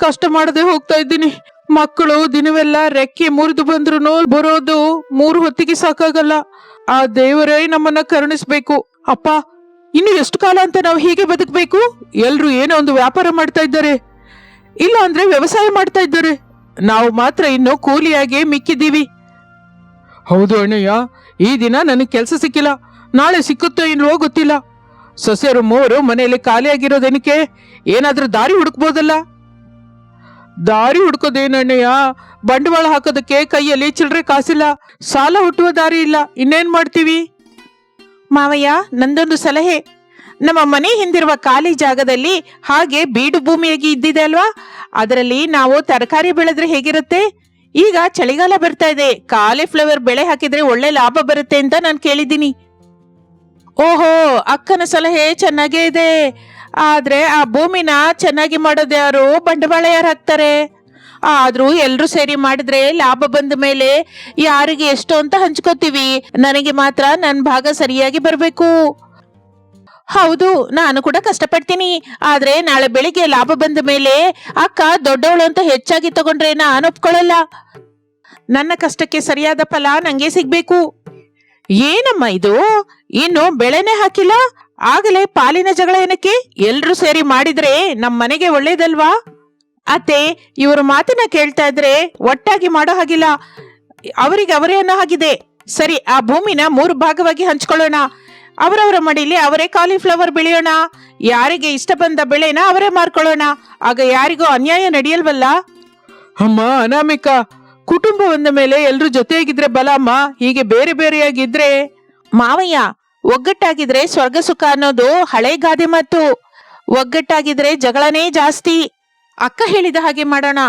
ಕಷ್ಟ ಮಾಡದೆ ಹೋಗ್ತಾ ಇದ್ದೀನಿ. ಮಕ್ಕಳು ದಿನವೆಲ್ಲ ರೆಕ್ಕೆ ಮುರಿದು ಬಂದ್ರು ಬರೋದು 3 ಹೊತ್ತಿಗೆ ಸಾಕಾಗಲ್ಲ. ಆ ದೇವರೇ ನಮ್ಮನ್ನ ಕರುಣಿಸ್ಬೇಕು. ಅಪ್ಪ, ಇನ್ನು ಎಷ್ಟು ಕಾಲ ಅಂತ ನಾವು ಹೀಗೆ ಬದುಕಬೇಕು? ಎಲ್ರು ಏನೋ ಒಂದು ವ್ಯಾಪಾರ ಮಾಡ್ತಾ ಇದ್ದಾರೆ, ಇಲ್ಲ ಅಂದ್ರೆ ವ್ಯವಸಾಯ ಮಾಡ್ತಾ ಇದ್ದಾರೆ. ನಾವು ಮಾತ್ರ ಇನ್ನು ಕೂಲಿಯಾಗಿ ಮಿಕ್ಕಿದ್ದೀವಿ. ಹೌದು ಅಣ್ಣಯ್ಯ, ಈ ದಿನ ನನಗೆ ಕೆಲಸ ಸಿಕ್ಕಿಲ್ಲ, ನಾಳೆ ಸಿಕ್ಕುತ್ತೋ ಇಲ್ವೋ ಗೊತ್ತಿಲ್ಲ. ಸೊಸೆಯರು 3 ಮನೆಯಲ್ಲಿ ಖಾಲಿಯಾಗಿರೋದೇನಕ್ಕೆ? ಏನಾದ್ರೂ ದಾರಿ ಹುಡುಕ್ಬೋದಲ್ಲ? ದಾರಿ ಹುಡ್ಕೋದೇನಣ್ಣಯ್ಯ, ಬಂಡವಾಳ ಹಾಕೋದಕ್ಕೆ ಕೈಯಲ್ಲಿ ಚಿಲ್ಲರೆ ಕಾಸಿಲ್ಲ, ಸಾಲ ಹುಟ್ಟುವ ದಾರಿ ಇಲ್ಲ, ಇನ್ನೇನ್ ಮಾಡ್ತೀವಿ? ಮಾವಯ್ಯ, ನಂದೊಂದು ಸಲಹೆ. ನಮ್ಮ ಮನೆ ಹಿಂದಿರುವ ಖಾಲಿ ಜಾಗದಲ್ಲಿ ಹಾಗೆ ಬೀಡು ಭೂಮಿಯಾಗಿ ಇದ್ದಿದೆ ಅಲ್ವಾ, ಅದರಲ್ಲಿ ನಾವು ತರಕಾರಿ ಬೆಳೆದ್ರೆ ಹೇಗಿರುತ್ತೆ? ಈಗ ಚಳಿಗಾಲ ಬರ್ತಾ ಇದೆ, ಕಾಲಿಫ್ಲವರ್ ಬೆಳೆ ಹಾಕಿದ್ರೆ ಒಳ್ಳೆ ಲಾಭ ಬರುತ್ತೆ ಅಂತ ನಾನು ಕೇಳಿದ್ದೀನಿ. ಓಹೋ, ಅಕ್ಕನ ಸಲಹೆ ಚೆನ್ನಾಗೇ ಇದೆ. ಆದ್ರೆ ಆ ಭೂಮಿನ ಚೆನ್ನಾಗಿ ಮಾಡೋದು ಯಾರು? ಬಂಡವಾಳ ಯಾರು ಹಾಕ್ತಾರೆ? ಆದ್ರೂ ಎಲ್ರು ಸೇರಿ ಮಾಡಿದ್ರೆ ಲಾಭ ಬಂದ ಮೇಲೆ ಯಾರಿಗೆ ಎಷ್ಟು ಅಂತ ಹಂಚ್ಕೋತೀವಿ. ನನಗೆ ಮಾತ್ರ ನನ್ನ ಭಾಗ ಸರಿಯಾಗಿ ಬರ್ಬೇಕು. ಹೌದು, ನಾನು ಕೂಡ ಕಷ್ಟಪಡ್ತೀನಿ. ಆದ್ರೆ ನಾಳೆ ಬೆಳಿಗ್ಗೆ ಲಾಭ ಬಂದ ಮೇಲೆ ಅಕ್ಕ ದೊಡ್ಡವಳು ಅಂತ ಹೆಚ್ಚಾಗಿ ತಗೊಂಡ್ರೆ ನಾನು ಒಪ್ಕೊಳ್ಳಲ್ಲ. ನನ್ನ ಕಷ್ಟಕ್ಕೆ ಸರಿಯಾದ ಫಲ ನಂಗೆ ಸಿಗ್ಬೇಕು. ಏನಮ್ಮ ಇದು, ಇನ್ನು ಬೆಳೆನೇ ಹಾಕಿಲ್ಲ, ಆಗಲೇ ಪಾಲಿನ ಜಗಳ ಏನಕ್ಕೆ? ಎಲ್ರು ಸೇರಿ ಮಾಡಿದ್ರೆ ನಮ್ ಮನೆಗೆ ಒಳ್ಳೇದಲ್ವಾ? ಅತ್ತೆ, ಇವ್ರ ಮಾತನ್ನ ಕೇಳ್ತಾ ಇದ್ರೆ ಒಟ್ಟಾಗಿ ಮಾಡೋ ಹಾಗಿಲ್ಲ, ಅವರಿಗೆ ಅವರೇ ಅನ್ನೋ ಹಾಗಿದೆ. ಸರಿ, ಆ ಭೂಮಿನ 3 ಭಾಗವಾಗಿ ಹಂಚ್ಕೊಳ್ಳೋಣ. ಅವರವರ ಮಡಿಲಿ ಅವರೇ ಕಾಲಿಫ್ಲವರ್ ಬೆಳೆಯೋಣ. ಯಾರಿಗೆ ಇಷ್ಟ ಬಂದ ಬೆಳೆನ ಅವರೇ ಮಾರ್ಕೊಳ್ಳೋಣ. ಆಗ ಯಾರಿಗೂ ಅನ್ಯಾಯ ನಡೆಯಲ್ವಲ್ಲ? ಅಮ್ಮ ಅನಾಮಿಕಾ, ಕುಟುಂಬ ಬಂದ ಮೇಲೆ ಎಲ್ರು ಜೊತೆಯಾಗಿದ್ರೆ ಬಲ ಅಮ್ಮ. ಹೀಗೆ ಬೇರೆ ಬೇರೆಯಾಗಿದ್ರೆ. ಮಾವಯ್ಯ, ಒಗ್ಗಟ್ಟಾಗಿದ್ರೆ ಸ್ವರ್ಗ ಸುಖ ಅನ್ನೋದು ಹಳೆ ಗಾದೆ ಮಾತು. ಒಗ್ಗಟ್ಟಾಗಿದ್ರೆ ಜಗಳನೇ ಜಾಸ್ತಿ. ಅಕ್ಕ ಹೇಳಿದ ಹಾಗೆ ಮಾಡೋಣ.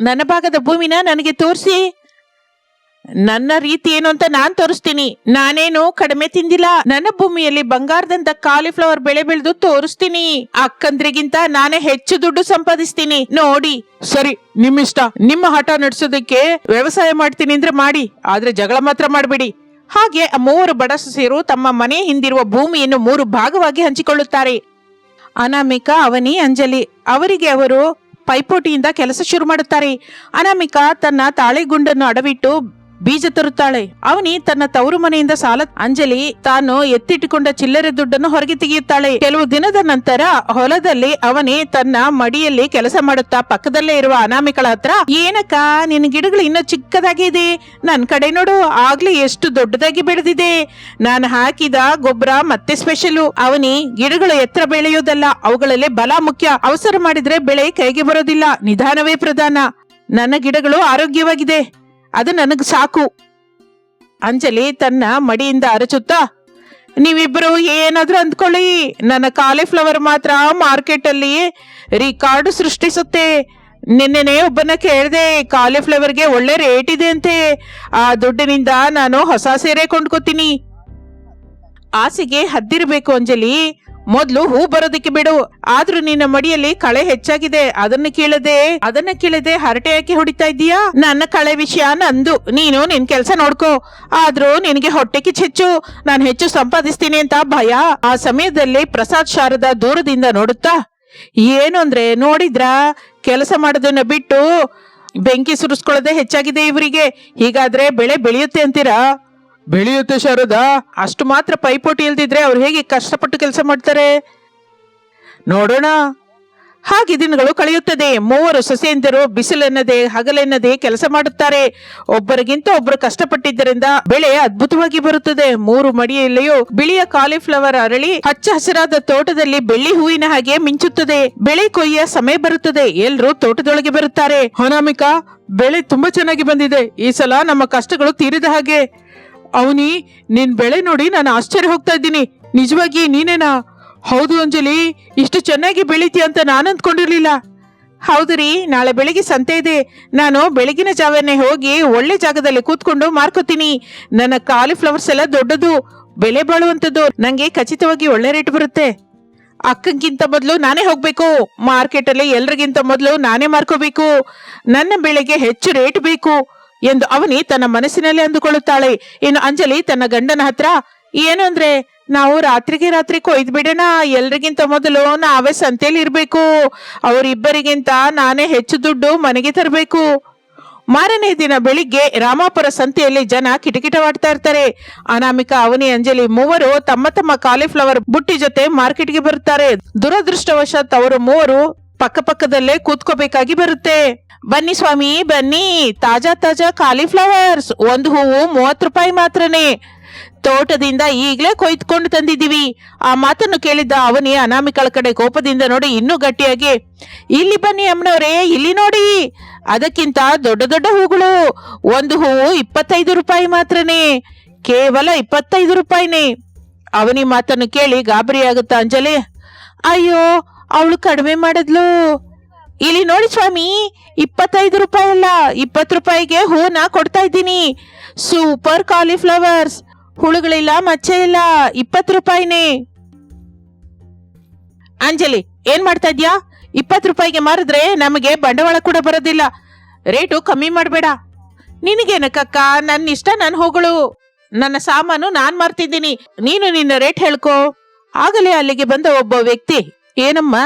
ನನ್ನ ಭಾಗದ ಭೂಮಿನ ನನಗೆ ತೋರಿಸಿ. ನನ್ನ ರೀತಿ ಏನು ಅಂತ ನಾನ್ ತೋರಿಸ್ತೀನಿ. ನಾನೇನು ಕಡಿಮೆ ತಿಂದಿಲ್ಲ. ನನ್ನ ಭೂಮಿಯಲ್ಲಿ ಬಂಗಾರದಂತ ಕಾಲಿಫ್ಲವರ್ ಬೆಳೆ ಬೆಳೆದು ತೋರಿಸ್ತೀನಿ. ಅಕ್ಕಂದ್ರಿಗಿಂತ ನಾನೇ ಹೆಚ್ಚು ದುಡ್ಡು ಸಂಪಾದಿಸ್ತೀನಿ ನೋಡಿ. ಸರಿ, ನಿಮ್ಮಿಷ್ಟ. ನಿಮ್ಮ ಹಠ ನಡೆಸೋದಕ್ಕೆ ವ್ಯವಸಾಯ ಮಾಡ್ತೀನಿ ಅಂದ್ರೆ ಮಾಡಿ, ಆದ್ರೆ ಜಗಳ ಮಾತ್ರ ಮಾಡಬೇಡಿ. ಹಾಗೆ 3 ಬಡ ಸೊಸೆಯರು ತಮ್ಮ ಮನೆ ಹಿಂದಿರುವ ಭೂಮಿಯನ್ನು 3 ಭಾಗವಾಗಿ ಹಂಚಿಕೊಳ್ಳುತ್ತಾರೆ. ಅನಾಮಿಕಾ, ಅವನಿ, ಅಂಜಲಿ ಅವರಿಗೆ ಅವರು ಪೈಪೋಟಿಯಿಂದ ಕೆಲಸ ಶುರು ಮಾಡುತ್ತಾರೆ. ಅನಾಮಿಕಾ ತನ್ನ ತಾಳೆಗುಂಡನ್ನು ಅಡವಿಟ್ಟು ಬೀಜ ತರುತ್ತಾಳೆ. ಅವನಿ ತನ್ನ ತವರು ಮನೆಯಿಂದ ಸಾಲ ಅಂಜಲಿ ತಾನು ಎತ್ತಿಟ್ಟುಕೊಂಡ ಚಿಲ್ಲರೆ ದುಡ್ಡನ್ನು ಹೊರಗೆ ತೆಗೆಯುತ್ತಾಳೆ. ಕೆಲವು ದಿನದ ನಂತರ ಹೊಲದಲ್ಲಿ ಅವನಿ ತನ್ನ ಮಡಿಯಲ್ಲಿ ಕೆಲಸ ಮಾಡುತ್ತಾ ಪಕ್ಕದಲ್ಲೇ ಇರುವ ಅನಾಮಿಕಳ ಹತ್ರ, ಏನಕ್ಕ ನಿನ್ನ ಗಿಡಗಳು ಇನ್ನೂ ಚಿಕ್ಕದಾಗಿ ಇದೆ, ನನ್ ಕಡೆ ನೋಡು ಆಗ್ಲೇ ಎಷ್ಟು ದೊಡ್ಡದಾಗಿ ಬೆಳೆದಿದೆ. ನಾನು ಹಾಕಿದ ಗೊಬ್ಬರ ಮತ್ತೆ ಸ್ಪೆಷಲು. ಅವನಿ ಗಿಡಗಳು ಎತ್ತರ ಬೆಳೆಯುವುದಲ್ಲ, ಅವುಗಳಲ್ಲಿ ಬಲ ಮುಖ್ಯ. ಅವಸರ ಮಾಡಿದ್ರೆ ಬೆಳೆ ಕೈಗೆ ಬರೋದಿಲ್ಲ, ನಿಧಾನವೇ ಪ್ರಧಾನ. ನನ್ನ ಗಿಡಗಳು ಆರೋಗ್ಯವಾಗಿದೆ, ಅದು ನನಗ್ ಸಾಕು. ಅಂಜಲಿ ತನ್ನ ಮಡಿಯಿಂದ ಅರಚುತ್ತಾ, ನೀವಿಬ್ರು ಏನಾದ್ರೂ ಅಂದ್ಕೊಳ್ಳಿ, ನನ್ನ ಕಾಲಿಫ್ಲವರ್ ಮಾತ್ರ ಮಾರ್ಕೆಟ್ ಅಲ್ಲಿ ರಿಕಾರ್ಡ್ ಸೃಷ್ಟಿಸುತ್ತೆ. ನಿನ್ನೆನೆ ಒಬ್ಬನ ಕೇಳಿದೆ, ಕಾಲಿಫ್ಲವರ್ಗೆ ಒಳ್ಳೆ ರೇಟ್ ಇದೆ ಅಂತೆ. ಆ ದುಡ್ಡಿನಿಂದ ನಾನು ಹೊಸ ಸೀರೆ ಕೊಂಡ್ಕೋತೀನಿ. ಆಸೆಗೆ ಹದ್ದಿರಬೇಕು ಅಂಜಲಿ, ಮೊದ್ಲು ಹೂ ಬರೋದಕ್ಕೆ ಬಿಡು. ಆದ್ರೂ ನಿನ್ನ ಮಡಿಯಲ್ಲಿ ಕಳೆ ಹೆಚ್ಚಾಗಿದೆ, ಅದನ್ನ ಕೀಳದೆ ಹರಟೆ ಯಾಕೆ ಹೊಡಿತಾ ಇದ್ದೀಯಾ? ನನ್ನ ಕಳೆ ವಿಷಯ ನಂದು, ನೀನು ನಿನ್ ಕೆಲ್ಸ ನೋಡ್ಕೋ. ಆದ್ರೂ ನಿನಗೆ ಹೊಟ್ಟೆ ಕಿಚ್ಚು ಹೆಚ್ಚು, ನಾನು ಹೆಚ್ಚು ಸಂಪಾದಿಸ್ತೀನಿ ಅಂತ ಭಯ. ಆ ಸಮಯದಲ್ಲಿ ಪ್ರಸಾದ್ ಶಾರದಾ ದೂರದಿಂದ ನೋಡುತ್ತಾ, ಏನು ಅಂದ್ರೆ ನೋಡಿದ್ರಾ, ಕೆಲಸ ಮಾಡೋದನ್ನ ಬಿಟ್ಟು ಬೆಂಕಿ ಸುರಿಸ್ಕೊಳ್ಳೋದೇ ಹೆಚ್ಚಾಗಿದೆ ಇವರಿಗೆ. ಹೀಗಾದ್ರೆ ಬೆಳೆ ಬೆಳೆಯುತ್ತೆ ಅಂತೀರಾ? ಬೆಳೆಯುತ್ತೆ ಶಾರದಾ. ಅಷ್ಟು ಮಾತ್ರ ಪೈಪೋಟಿ ಇಲ್ದಿದ್ರೆ ಅವ್ರು ಹೇಗೆ ಕಷ್ಟಪಟ್ಟು ಕೆಲಸ ಮಾಡ್ತಾರೆ ನೋಡೋಣ. ಹಾಗೆ ದಿನಗಳು ಕಳೆಯುತ್ತದೆ. ಮೂವರು ಸೊಸೆಯಂದಿರು ಬಿಸಿಲೆನ್ನದೆ ಹಗಲೆನ್ನದೆ ಕೆಲಸ ಮಾಡುತ್ತಾರೆ. ಒಬ್ಬರಿಗಿಂತ ಒಬ್ಬರು ಕಷ್ಟಪಟ್ಟಿದ್ದರಿಂದ ಬೆಳೆ ಅದ್ಭುತವಾಗಿ ಬರುತ್ತದೆ. 3 ಮಡಿಯಲ್ಲಿಯೂ ಬಿಳಿಯ ಕಾಲಿಫ್ಲವರ್ ಅರಳಿ ಹಚ್ಚ ಹಸಿರಾದ ತೋಟದಲ್ಲಿ ಬೆಳ್ಳಿ ಹೂವಿನ ಹಾಗೆ ಮಿಂಚುತ್ತದೆ. ಬೆಳೆ ಕೊಯ್ಯ ಸಮಯ ಬರುತ್ತದೆ. ಎಲ್ರೂ ತೋಟದೊಳಗೆ ಬರುತ್ತಾರೆ. ಅನಾಮಿಕಾ, ಬೆಳೆ ತುಂಬಾ ಚೆನ್ನಾಗಿ ಬಂದಿದೆ. ಈ ಸಲ ನಮ್ಮ ಕಷ್ಟಗಳು ತೀರಿದ ಹಾಗೆ. ಅವನಿ, ನಿನ್ ಬೆಳೆ ನೋಡಿ ನಾನು ಆಶ್ಚರ್ಯ ಹೋಗ್ತಾ ಇದ್ದೀನಿ. ನಿಜವಾಗಿ ನೀನೇನಾ? ಹೌದು ಅಂಜಲಿ, ಇಷ್ಟು ಚೆನ್ನಾಗಿ ಬೆಳಿತೀಯ ಅಂತ ನಾನು ಅಂದ್ಕೊಂಡಿರ್ಲಿಲ್ಲ. ಹೌದು ರೀ, ನಾಳೆ ಬೆಳಿಗ್ಗೆ ಸಂತೆ ಇದೆ. ನಾನು ಬೆಳಗಿನ ಜಾವನೆ ಹೋಗಿ ಒಳ್ಳೆ ಜಾಗದಲ್ಲಿ ಕೂತ್ಕೊಂಡು ಮಾರ್ಕೋತೀನಿ. ನನ್ನ ಕಾಲಿಫ್ಲವರ್ಸ್ ಎಲ್ಲ ದೊಡ್ಡದು, ಬೆಲೆ ಬಾಳುವಂಥದ್ದು. ನಂಗೆ ಖಚಿತವಾಗಿ ಒಳ್ಳೆ ರೇಟ್ ಬರುತ್ತೆ. ಅಕ್ಕಂಗಿಂತ ಮೊದಲು ನಾನೇ ಹೋಗ್ಬೇಕು ಮಾರ್ಕೆಟ್ ಅಲ್ಲಿ, ಎಲ್ರಿಗಿಂತ ಮೊದಲು ನಾನೇ ಮಾರ್ಕೋಬೇಕು. ನನ್ನ ಬೆಳೆಗೆ ಹೆಚ್ಚು ರೇಟ್ ಬೇಕು ಎಂದು ಅವನಿ ತನ್ನ ಮನಸ್ಸಿನಲ್ಲಿ ಅಂದುಕೊಳ್ಳುತ್ತಾಳೆ. ಇನ್ನು ಅಂಜಲಿ ತನ್ನ ಗಂಡನ ಹತ್ರ, ಏನು ಅಂದ್ರೆ ನಾವು ರಾತ್ರಿಗೆ ರಾತ್ರಿ ಕೊಯ್ದು ಬಿಡೋಣ, ಎಲ್ರಿಗಿಂತ ಮೊದಲು ನಾವೇ ಸಂತೆಯಲ್ಲಿ ಇರ್ಬೇಕು. ಅವರಿಬ್ಬರಿಗಿಂತ ನಾನೇ ಹೆಚ್ಚು ದುಡ್ಡು ಮನೆಗೆ ತರಬೇಕು. ಮಾರನೇ ದಿನ ಬೆಳಿಗ್ಗೆ ರಾಮಾಪುರ ಸಂತೆಯಲ್ಲಿ ಜನ ಕಿಟಕಿಟವಾಡ್ತಾ ಇರ್ತಾರೆ. ಅನಾಮಿಕಾ, ಅವನಿ, ಅಂಜಲಿ ಮೂವರು ತಮ್ಮ ತಮ್ಮ ಕಾಲಿಫ್ಲವರ್ ಬುಟ್ಟಿ ಜೊತೆ ಮಾರ್ಕೆಟ್ಗೆ ಬರುತ್ತಾರೆ. ದುರದೃಷ್ಟವಶಾತ್ ಅವರು ಮೂವರು ಪಕ್ಕದಲ್ಲೇ ಕೂತ್ಕೋಬೇಕಾಗಿ ಬರುತ್ತೆ. ಬನ್ನಿ ಸ್ವಾಮಿ ಬನ್ನಿ, ತಾಜಾ ತಾಜಾ ಕಾಲಿಫ್ಲವರ್ಸ್, ಒಂದು ಹೂವು 30 ರೂಪಾಯಿ ಮಾತ್ರನೇ, ತೋಟದಿಂದ ಈಗ್ಲೇ ಕೊಯ್ದುಕೊಂಡು ತಂದಿದ್ದೀವಿ. ಆ ಮಾತನ್ನು ಕೇಳಿದ್ದ ಅವನಿ ಅನಾಮಿಕಳ ಕಡೆ ಕೋಪದಿಂದ ನೋಡಿ ಇನ್ನೂ ಗಟ್ಟಿಯಾಗಿ, ಇಲ್ಲಿ ಬನ್ನಿ ಅಮ್ಮನವ್ರೆ, ಇಲ್ಲಿ ನೋಡಿ, ಅದಕ್ಕಿಂತ ದೊಡ್ಡ ದೊಡ್ಡ ಹೂಗಳು, ಒಂದು ಹೂವು 25 ರೂಪಾಯಿ ಮಾತ್ರನೇ, ಕೇವಲ 25 ರೂಪಾಯಿನೇ. ಅವನಿ ಮಾತನ್ನು ಕೇಳಿ ಗಾಬರಿಯಾಗುತ್ತಾ ಅಂಜಲಿ, ಅಯ್ಯೋ ಅವಳು ಕಡಿಮೆ ಮಾಡಿದ್ಲು. ಇಲ್ಲಿ ನೋಡಿ ಸ್ವಾಮಿ, 25 ರೂಪಾಯಿ ಅಲ್ಲ, 20 ರೂಪಾಯಿಗೆ ಹೂನ ಕೊಡ್ತಾ ಇದ್ದೀನಿ. ಸೂಪರ್ ಕಾಲಿಫ್ಲವರ್ಸ್, ಹುಳುಗಳಿಲ್ಲ, ಮಚ್ಚೆ ಇಲ್ಲ, 20 ರೂಪಾಯಿನೇ. ಅಂಜಲಿ, ಏನ್ ಮಾಡ್ತಾ ಇದ್ಯಾ? 20 ರೂಪಾಯಿಗೆ ಮಾರಿದ್ರೆ ನಮಗೆ ಬಂಡವಾಳ ಕೂಡ ಬರೋದಿಲ್ಲ. ರೇಟು ಕಮ್ಮಿ ಮಾಡಬೇಡ. ನಿನಗೇನಕ್ಕ, ನನ್ನ ಇಷ್ಟ, ನನ್ನ ಹೂಗಳು, ನನ್ನ ಸಾಮಾನು ನಾನ್ ಮಾರ್ತಿದ್ದೀನಿ, ನೀನು ನಿನ್ನ ರೇಟ್ ಹೇಳ್ಕೊ. ಆಗಲೇ ಅಲ್ಲಿಗೆ ಬಂದ ಒಬ್ಬ ವ್ಯಕ್ತಿ, ಏನಮ್ಮ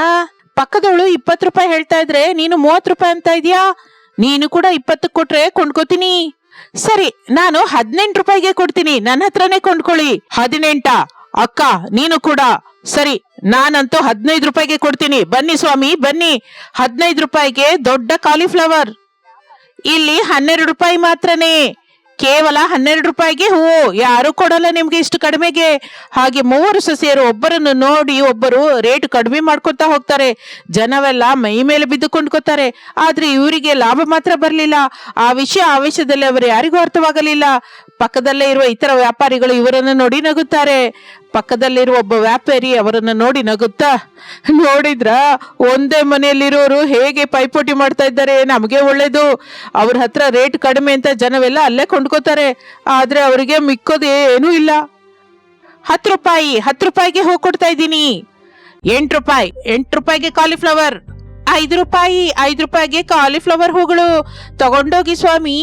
ಪಕ್ಕದವಳು 20 ರೂಪಾಯಿ ಹೇಳ್ತಾ ಇದ್ರೆ ನೀನು 30 ರೂಪಾಯಿ ಅಂತ ಇದೀಯಾ? ನೀನು ಕೂಡ 20 ಕೊಟ್ರೆ ಕೊಂಡ್ಕೋತೀನಿ. ಸರಿ, ನಾನು 18 ರೂಪಾಯಿಗೆ ಕೊಡ್ತೀನಿ, ನನ್ನ ಹತ್ರನೇ ಕೊಂಡ್ಕೊಳ್ಳಿ. 18? ಅಕ್ಕ ನೀನು ಕೂಡ? ಸರಿ, ನಾನಂತೂ 15 ರೂಪಾಯಿಗೆ ಕೊಡ್ತೀನಿ. ಬನ್ನಿ ಸ್ವಾಮಿ ಬನ್ನಿ, 15 ರೂಪಾಯಿಗೆ ದೊಡ್ಡ ಕಾಲಿಫ್ಲವರ್. ಇಲ್ಲಿ 12 ರೂಪಾಯಿ ಮಾತ್ರನೇ, ಕೇವಲ 12 ರೂಪಾಯಿಗೆ ಹೂವು. ಯಾರು ಕೊಡಲ್ಲ ನಿಮ್ಗೆ ಇಷ್ಟು ಕಡಿಮೆಗೆ. ಹಾಗೆ ಮೂವರು ಸೊಸೆಯರು ಒಬ್ಬರನ್ನು ನೋಡಿ ಒಬ್ಬರು ರೇಟ್ ಕಡಿಮೆ ಮಾಡ್ಕೊತಾ ಹೋಗ್ತಾರೆ. ಜನವೆಲ್ಲ ಮೈ ಮೇಲೆ ಬಿದ್ದು ಕೊಂಡ್ಕೋತಾರೆ. ಆದ್ರೆ ಇವರಿಗೆ ಲಾಭ ಮಾತ್ರ ಬರ್ಲಿಲ್ಲ. ಆ ವಿಷಯ ಆವೇಶದಲ್ಲಿ ಅವರು ಯಾರಿಗೂ ಅರ್ಥವಾಗಲಿಲ್ಲ. ಪಕ್ಕದಲ್ಲೇ ಇರುವ ಇತರ ವ್ಯಾಪಾರಿಗಳು ಇವರನ್ನು ನೋಡಿ ನಗುತ್ತಾರೆ. ಪಕ್ಕದಲ್ಲಿರುವ ಒಬ್ಬ ವ್ಯಾಪಾರಿ ಅವರನ್ನು ನೋಡಿ ನಗುತ್ತಾ, ನೋಡಿದ್ರ ಒಂದೇ ಮನೆಯಲ್ಲಿರೋರು ಹೇಗೆ ಪೈಪೋಟಿ ಮಾಡ್ತಾ ಇದ್ದಾರೆ, ನಮಗೆ ಒಳ್ಳೇದು, ಅವ್ರ ಹತ್ರ ರೇಟ್ ಕಡಿಮೆ ಅಂತ ಜನವೆಲ್ಲ ಅಲ್ಲೇ ಕೊಂಡ್ಕೋತಾರೆ, ಆದ್ರೆ ಅವರಿಗೆ ಮಿಕ್ಕೋದು ಏನೂ ಇಲ್ಲ. 10 ರೂಪಾಯಿ, 10 ರೂಪಾಯಿಗೆ ಹೂ ಕೊಡ್ತಾ ಇದ್ದೀನಿ. 8 ರೂಪಾಯಿ, 8 ರೂಪಾಯಿಗೆ ಕಾಲಿಫ್ಲವರ್. 5 ರೂಪಾಯಿ, 5 ರೂಪಾಯಿಗೆ ಕಾಲಿಫ್ಲವರ್ ಹೂಗಳು, ತಗೊಂಡೋಗಿ ಸ್ವಾಮಿ.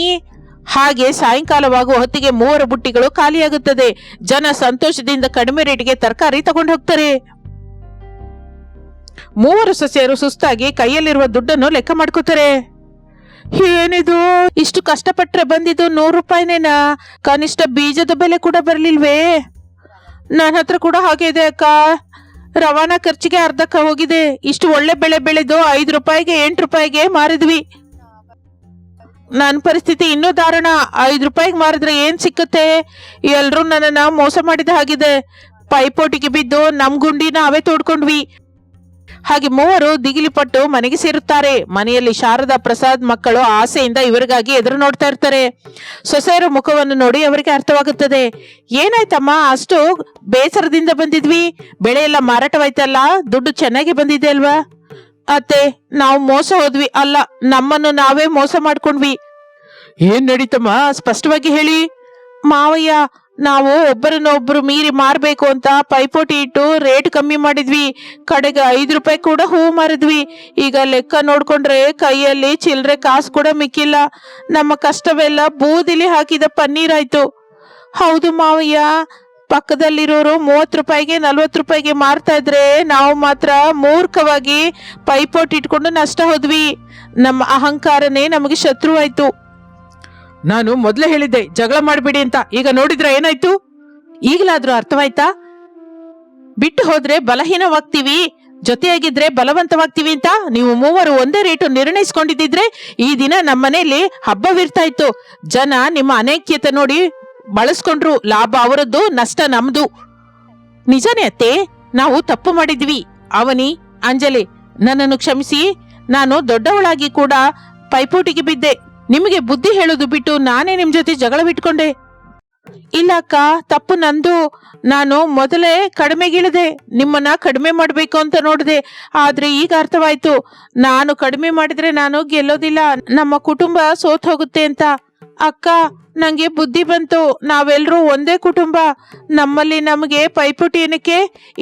ಹಾಗೆ ಸಾಯಂಕಾಲವಾಗುವ ಹೊತ್ತಿಗೆ 3 ಬುಟ್ಟಿಗಳು ಖಾಲಿಯಾಗುತ್ತದೆ. ಜನ ಸಂತೋಷದಿಂದ ಕಡಿಮೆ ರೇಟಿಗೆ ತರಕಾರಿ ತಗೊಂಡು ಹೋಗ್ತಾರೆ. 3 ಸೊಸೆಯರು ಸುಸ್ತಾಗಿ ಕೈಯಲ್ಲಿರುವ ದುಡ್ಡನ್ನು ಲೆಕ್ಕ ಮಾಡ್ಕೋತಾರೆ. ಏನಿದು ಇಷ್ಟು ಕಷ್ಟಪಟ್ರೆ ಬಂದಿದ್ದು 100 ರೂಪಾಯಿನೇನಾ? ಕನಿಷ್ಠ ಬೀಜದ ಬೆಲೆ ಕೂಡ ಬರ್ಲಿಲ್ವೇ? ನನ್ನ ಹತ್ರ ಕೂಡ ಹಾಗೆ ಇದೆ ಅಕ್ಕ. ರವಾನಾ ಖರ್ಚಿಗೆ ಅರ್ಧಕ್ಕ ಹೋಗಿದೆ. ಇಷ್ಟು ಒಳ್ಳೆ ಬೆಳೆ ಬೆಳೆದು 5 ರೂಪಾಯಿಗೆ 8 ರೂಪಾಯಿಗೆ ಮಾರಿದ್ವಿ. ನನ್ನ ಪರಿಸ್ಥಿತಿ ಇನ್ನೂ ದಾರುಣ. 5 ರೂಪಾಯಿಗೆ ಮಾರಿದ್ರೆ ಏನ್ ಸಿಕ್ಕತ್ತೆ? ಎಲ್ರೂ ನನ್ನನ್ನ ಮೋಸ ಮಾಡಿದ ಹಾಗಿದೆ. ಪೈಪೋಟಿಗೆ ಬಿದ್ದು ನಮ್ ಗುಂಡಿ ನಾವೇ ತೋಡ್ಕೊಂಡ್ವಿ. ಹಾಗೆ ಮೂವರು ದಿಗಿಲಿಪಟ್ಟು ಮನೆಗೆ ಸೇರುತ್ತಾರೆ. ಮನೆಯಲ್ಲಿ ಶಾರದಾ ಪ್ರಸಾದ್ ಮಕ್ಕಳು ಆಸೆಯಿಂದ ಇವರಿಗಾಗಿ ಎದುರು ನೋಡ್ತಾ ಇರ್ತಾರೆ. ಸೊಸೆಯರ ಮುಖವನ್ನು ನೋಡಿ ಅವರಿಗೆ ಅರ್ಥವಾಗುತ್ತದೆ. ಏನಾಯ್ತಮ್ಮ, ಅಷ್ಟು ಬೇಸರದಿಂದ ಬಂದಿದ್ವಿ? ಬೆಳೆ ಎಲ್ಲ ಮಾರಾಟವಾಯ್ತಲ್ಲ, ದುಡ್ಡು ಚೆನ್ನಾಗಿ ಬಂದಿದೆ ಅಲ್ವಾ? ಅತ್ತೆ, ನಾವು ಮೋಸ ಹೋದ್ವಿ. ಅಲ್ಲ, ನಮ್ಮನ್ನು ನಾವೇ ಮೋಸ ಮಾಡ್ಕೊಂಡ್ವಿ. ಏನ್ ನಡೀತಮ್ಮ, ಸ್ಪಷ್ಟವಾಗಿ ಹೇಳಿ. ಮಾವಯ್ಯ, ನಾವು ಒಬ್ಬರನ್ನೊಬ್ರು ಮೀರಿ ಮಾರ್ಬೇಕು ಅಂತ ಪೈಪೋಟಿ ಇಟ್ಟು ರೇಟ್ ಕಮ್ಮಿ ಮಾಡಿದ್ವಿ. ಕಡೆಗೆ 5 ರೂಪಾಯಿ ಕೂಡ ಹೂವು ಮಾರಿದ್ವಿ. ಈಗ ಲೆಕ್ಕ ನೋಡ್ಕೊಂಡ್ರೆ ಕೈಯಲ್ಲಿ ಚಿಲ್ಲರೆ ಕಾಸು ಕೂಡ ಮಿಕ್ಕಿಲ್ಲ. ನಮ್ಮ ಕಷ್ಟವೆಲ್ಲ ಬೂದಿಲಿ ಹಾಕಿದ ಪನ್ನೀರಾಯ್ತು. ಹೌದು ಮಾವಯ್ಯ, ಪಕ್ಕದಲ್ಲಿರೋರು 30 ರೂಪಾಯಿಗೆ 40 ರೂಪಾಯಿಗೆ ಮಾರ್ತಾ ಇದ್ರೆ ನಾವು ಮಾತ್ರ ಮೂರ್ಖವಾಗಿ ಪೈಪೋಟಿ ಇಟ್ಕೊಂಡು ನಷ್ಟ ಹೋದ್ವಿ. ನಮ್ಮ ಅಹಂಕಾರನೇ ನಮಗೆ ಶತ್ರು ಆಯ್ತು. ನಾನು ಮೊದ್ಲೇ ಹೇಳಿದ್ದೆ ಜಗಳ ಮಾಡ್ಬಿಡಿ ಅಂತ. ಈಗ ನೋಡಿದ್ರ ಏನಾಯ್ತು? ಈಗಲಾದ್ರೂ ಅರ್ಥವಾಯ್ತಾ? ಬಿಟ್ಟು ಹೋದ್ರೆ ಬಲಹೀನವಾಗ್ತೀವಿ, ಜೊತೆಯಾಗಿದ್ರೆ ಬಲವಂತವಾಗ್ತೀವಿ ಅಂತ ನೀವು ಮೂವರು ಒಂದೇ ರೇಟು ನಿರ್ಣಯಿಸ್ಕೊಂಡಿದ್ದಿದ್ರೆ ಈ ದಿನ ನಮ್ಮ ಮನೆಯಲ್ಲಿ ಹಬ್ಬವಿರ್ತಾ ಇತ್ತು. ಜನ ನಿಮ್ಮ ಅನೈಕ್ಯತೆ ನೋಡಿ ಬಳಸ್ಕೊಂಡ್ರು. ಲಾಭ ಅವರದ್ದು, ನಷ್ಟ ನಮ್ದು. ನಿಜನೇ ಅತ್ತೆ, ನಾವು ತಪ್ಪು ಮಾಡಿದ್ವಿ. ಅವನಿ, ಅಂಜಲಿ, ನನ್ನನ್ನು ಕ್ಷಮಿಸಿ. ನಾನು ದೊಡ್ಡವಳಾಗಿ ಕೂಡ ಪೈಪೋಟಿಗೆ ಬಿದ್ದೆ. ನಿಮಗೆ ಬುದ್ಧಿ ಹೇಳೋದು ಬಿಟ್ಟು ನಾನೇ ನಿಮ್ ಜೊತೆ ಜಗಳ ಬಿಟ್ಕೊಂಡೆ. ಇಲ್ಲ ಅಕ್ಕ, ತಪ್ಪು ನಂದು. ನಾನು ಮೊದಲೇ ಕಡಿಮೆಗಿಳಿದೆ. ನಿಮ್ಮನ್ನ ಕಡಿಮೆ ಮಾಡ್ಬೇಕು ಅಂತ ನೋಡಿದೆ. ಆದ್ರೆ ಈಗ ಅರ್ಥವಾಯ್ತು, ನಾನು ಕಡಿಮೆ ಮಾಡಿದ್ರೆ ನಾನು ಗೆಲ್ಲೋದಿಲ್ಲ, ನಮ್ಮ ಕುಟುಂಬ ಸೋತ್ ಹೋಗುತ್ತೆ ಅಂತ. ಅಕ್ಕ, ನಂಗೆ ಬುದ್ಧಿ ಬಂತು. ನಾವೆಲ್ಲರೂ ಒಂದೇ ಕುಟುಂಬ. ನಮ್ಮಲ್ಲಿ ನಮಗೆ ಪೈಪೋಟಿ ಏನಕ್ಕೆ?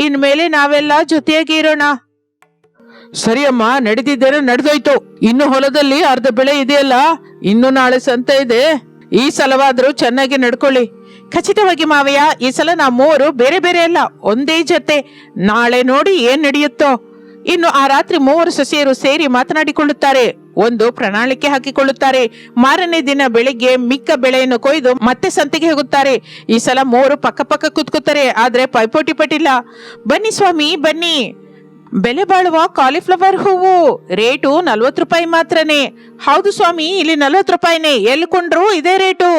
ಇನ್ಮೇಲೆ ನಾವೆಲ್ಲ ಜೊತೆಯಾಗಿ ಇರೋಣ. ಸರಿ ಅಮ್ಮ, ನಡೆದಿದ್ದೇನೋ ನಡೆದೋಯ್ತು. ಇನ್ನು ಹೊಲದಲ್ಲಿ ಅರ್ಧ ಬೆಳೆ ಇದೆಯಲ್ಲ, ಇನ್ನು ನಾಳೆ ಸಂತೆ ಇದೆ. ಈ ಸಲವಾದ್ರೂ ಚೆನ್ನಾಗಿ ನಡ್ಕೊಳ್ಳಿ. ಖಚಿತವಾಗಿ ಮಾವಯ್ಯ, ಈ ಸಲ ನಾವು ಮೂವರು ಬೇರೆ ಬೇರೆ ಅಲ್ಲ, ಒಂದೇ ಜೊತೆ. ನಾಳೆ ನೋಡಿ ಏನ್ ನಡೆಯುತ್ತೋ. ಇನ್ನು ಆ ರಾತ್ರಿ ಮೂವರು ಸೊಸೆಯರು ಸೇರಿ ಮಾತನಾಡಿಕೊಳ್ಳುತ್ತಾರೆ. ಒಂದು ಪ್ರಣಾಳಿಕೆ ಹಾಕಿಕೊಳ್ಳುತ್ತಾರೆ. ಮಾರನೇ ದಿನ ಬೆಳಿಗ್ಗೆ ಮಿಕ್ಕ ಬೆಳೆಯನ್ನು ಕೊಯ್ದು ಮತ್ತೆ ಸಂತೆಗೆ ಹೋಗುತ್ತಾರೆ. ಈ ಸಲ ಮೂವರು ಪಕ್ಕ ಪಕ್ಕ ಕೂತ್ಕೋತಾರೆ. ಆದ್ರೆ ಪೈಪೋಟಿ ಪಟ್ಟಿಲ್ಲ. ಬನ್ನಿ ಸ್ವಾಮಿ, ಬನ್ನಿ. ಬೆಲೆ ಬಾಳುವ ಕಾಲಿಫ್ಲವರ್ ಹೂವು ರೇಟು 40 ರೂಪಾಯಿ ಮಾತ್ರನೇ. ಹೌದು ಸ್ವಾಮಿ, ಇಲ್ಲಿ 40 ರೂಪಾಯಿನೇ. ಎಲ್ಲಿ ಕೊಂಡ್ರು ಇದೇ ರೇಟು.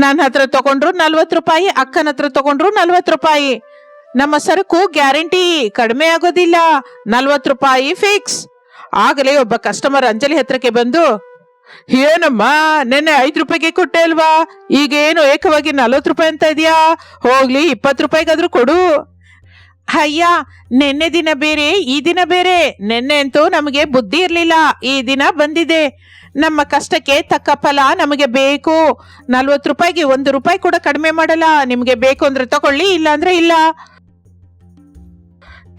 ನನ್ನ ಹತ್ರ ತಗೊಂಡ್ರು 40 ರೂಪಾಯಿ, ಅಕ್ಕನ ಹತ್ರ ತಗೊಂಡ್ರು 40 ರೂಪಾಯಿ. ನಮ್ಮ ಸರಕು ಗ್ಯಾರಂಟಿ, ಕಡಿಮೆ ಆಗೋದಿಲ್ಲ. 40 ರೂಪಾಯಿ ಫಿಕ್ಸ್. ಆಗಲೇ ಒಬ್ಬ ಕಸ್ಟಮರ್ ಅಂಜಲಿ ಹತ್ರಕ್ಕೆ ಬಂದು, ಏನಮ್ಮ, ನೆನ್ನೆ 5 ರೂಪಾಯಿಗೆ ಕೊಟ್ಟೆ ಅಲ್ವಾ? ಈಗೇನು ಏಕವಾಗಿ 40 ರೂಪಾಯಿ ಅಂತ ಇದೆಯಾ? ಹೋಗ್ಲಿ, 20 ರೂಪಾಯಿಗಾದ್ರೂ ಕೊಡು. ಅಯ್ಯ, ನೆನ್ನೆ ದಿನ ಬೇರೆ, ಈ ದಿನ ಬೇರೆ. ನೆನ್ನೆ ಅಂತೂ ನಮಗೆ ಬುದ್ಧಿ ಇರ್ಲಿಲ್ಲ, ಈ ದಿನ ಬಂದಿದೆ. ನಮ್ಮ ಕಷ್ಟಕ್ಕೆ ತಕ್ಕ ಫಲ ನಮಗೆ ಬೇಕು. 40 ರೂಪಾಯಿಗೆ 1 ರೂಪಾಯಿ ಕೂಡ ಕಡಿಮೆ ಮಾಡಲ್ಲ. ನಿಮ್ಗೆ ಬೇಕು ಅಂದ್ರೆ ತಗೊಳ್ಳಿ, ಇಲ್ಲ ಅಂದ್ರೆ ಇಲ್ಲ.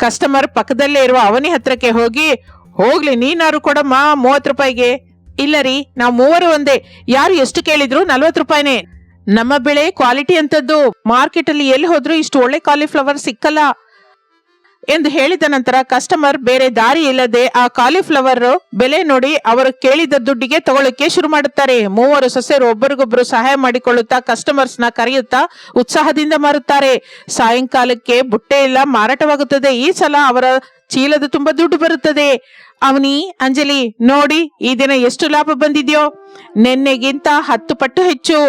ಕಸ್ಟಮರ್ ಪಕ್ಕದಲ್ಲೇ ಇರುವ ಅವನಿ ಹತ್ರಕ್ಕೆ ಹೋಗಿ, ಹೋಗ್ಲಿ ನೀನಾರು ಕೊಡಮ್ಮ 30 ರೂಪಾಯಿಗೆ. ಇಲ್ಲ ರೀ, ನಾವು ಮೂವರು ಒಂದೇ. ಯಾರು ಎಷ್ಟು ಕೇಳಿದ್ರು 40 ರೂಪಾಯಿನೇ. ನಮ್ಮ ಬೆಳೆ ಕ್ವಾಲಿಟಿ ಅಂತದ್ದು. ಮಾರ್ಕೆಟ್ ಅಲ್ಲಿ ಎಲ್ಲಿ ಹೋದ್ರು ಇಷ್ಟು ಒಳ್ಳೆ ಕಾಲಿಫ್ಲವರ್ ಸಿಕ್ಕಲ್ಲ ಎಂದು ಹೇಳಿದ ನಂತರ ಕಸ್ಟಮರ್ ಬೇರೆ ದಾರಿ ಇಲ್ಲದೆ ಆ ಕಾಲಿಫ್ಲವರ್ ಬೆಲೆ ನೋಡಿ ಅವರು ಕೇಳಿದ ದುಡ್ಡಿಗೆ ತಗೊಳ್ಳಕ್ಕೆ ಶುರು ಮಾಡುತ್ತಾರೆ. ಮೂವರು ಸೊಸೆಯರು ಒಬ್ಬರಿಗೊಬ್ಬರು ಸಹಾಯ ಮಾಡಿಕೊಳ್ಳುತ್ತಾ ಕಸ್ಟಮರ್ಸ್ ನ ಕರೆಯುತ್ತಾ ಉತ್ಸಾಹದಿಂದ ಮಾರುತ್ತಾರೆ. ಸಾಯಂಕಾಲಕ್ಕೆ ಬುಟ್ಟೆ ಎಲ್ಲ ಮಾರಾಟವಾಗುತ್ತದೆ. ಈ ಸಲ ಅವರ ಚೀಲದ ತುಂಬಾ ದುಡ್ಡು ಬರುತ್ತದೆ. ಅವನಿ, ಅಂಜಲಿ, ನೋಡಿ ಈ ದಿನ ಎಷ್ಟು ಲಾಭ ಬಂದಿದ್ಯೋ. ನಿನ್ನೆಗಿಂತ 10 ಪಟ್ಟು ಹೆಚ್ಚು.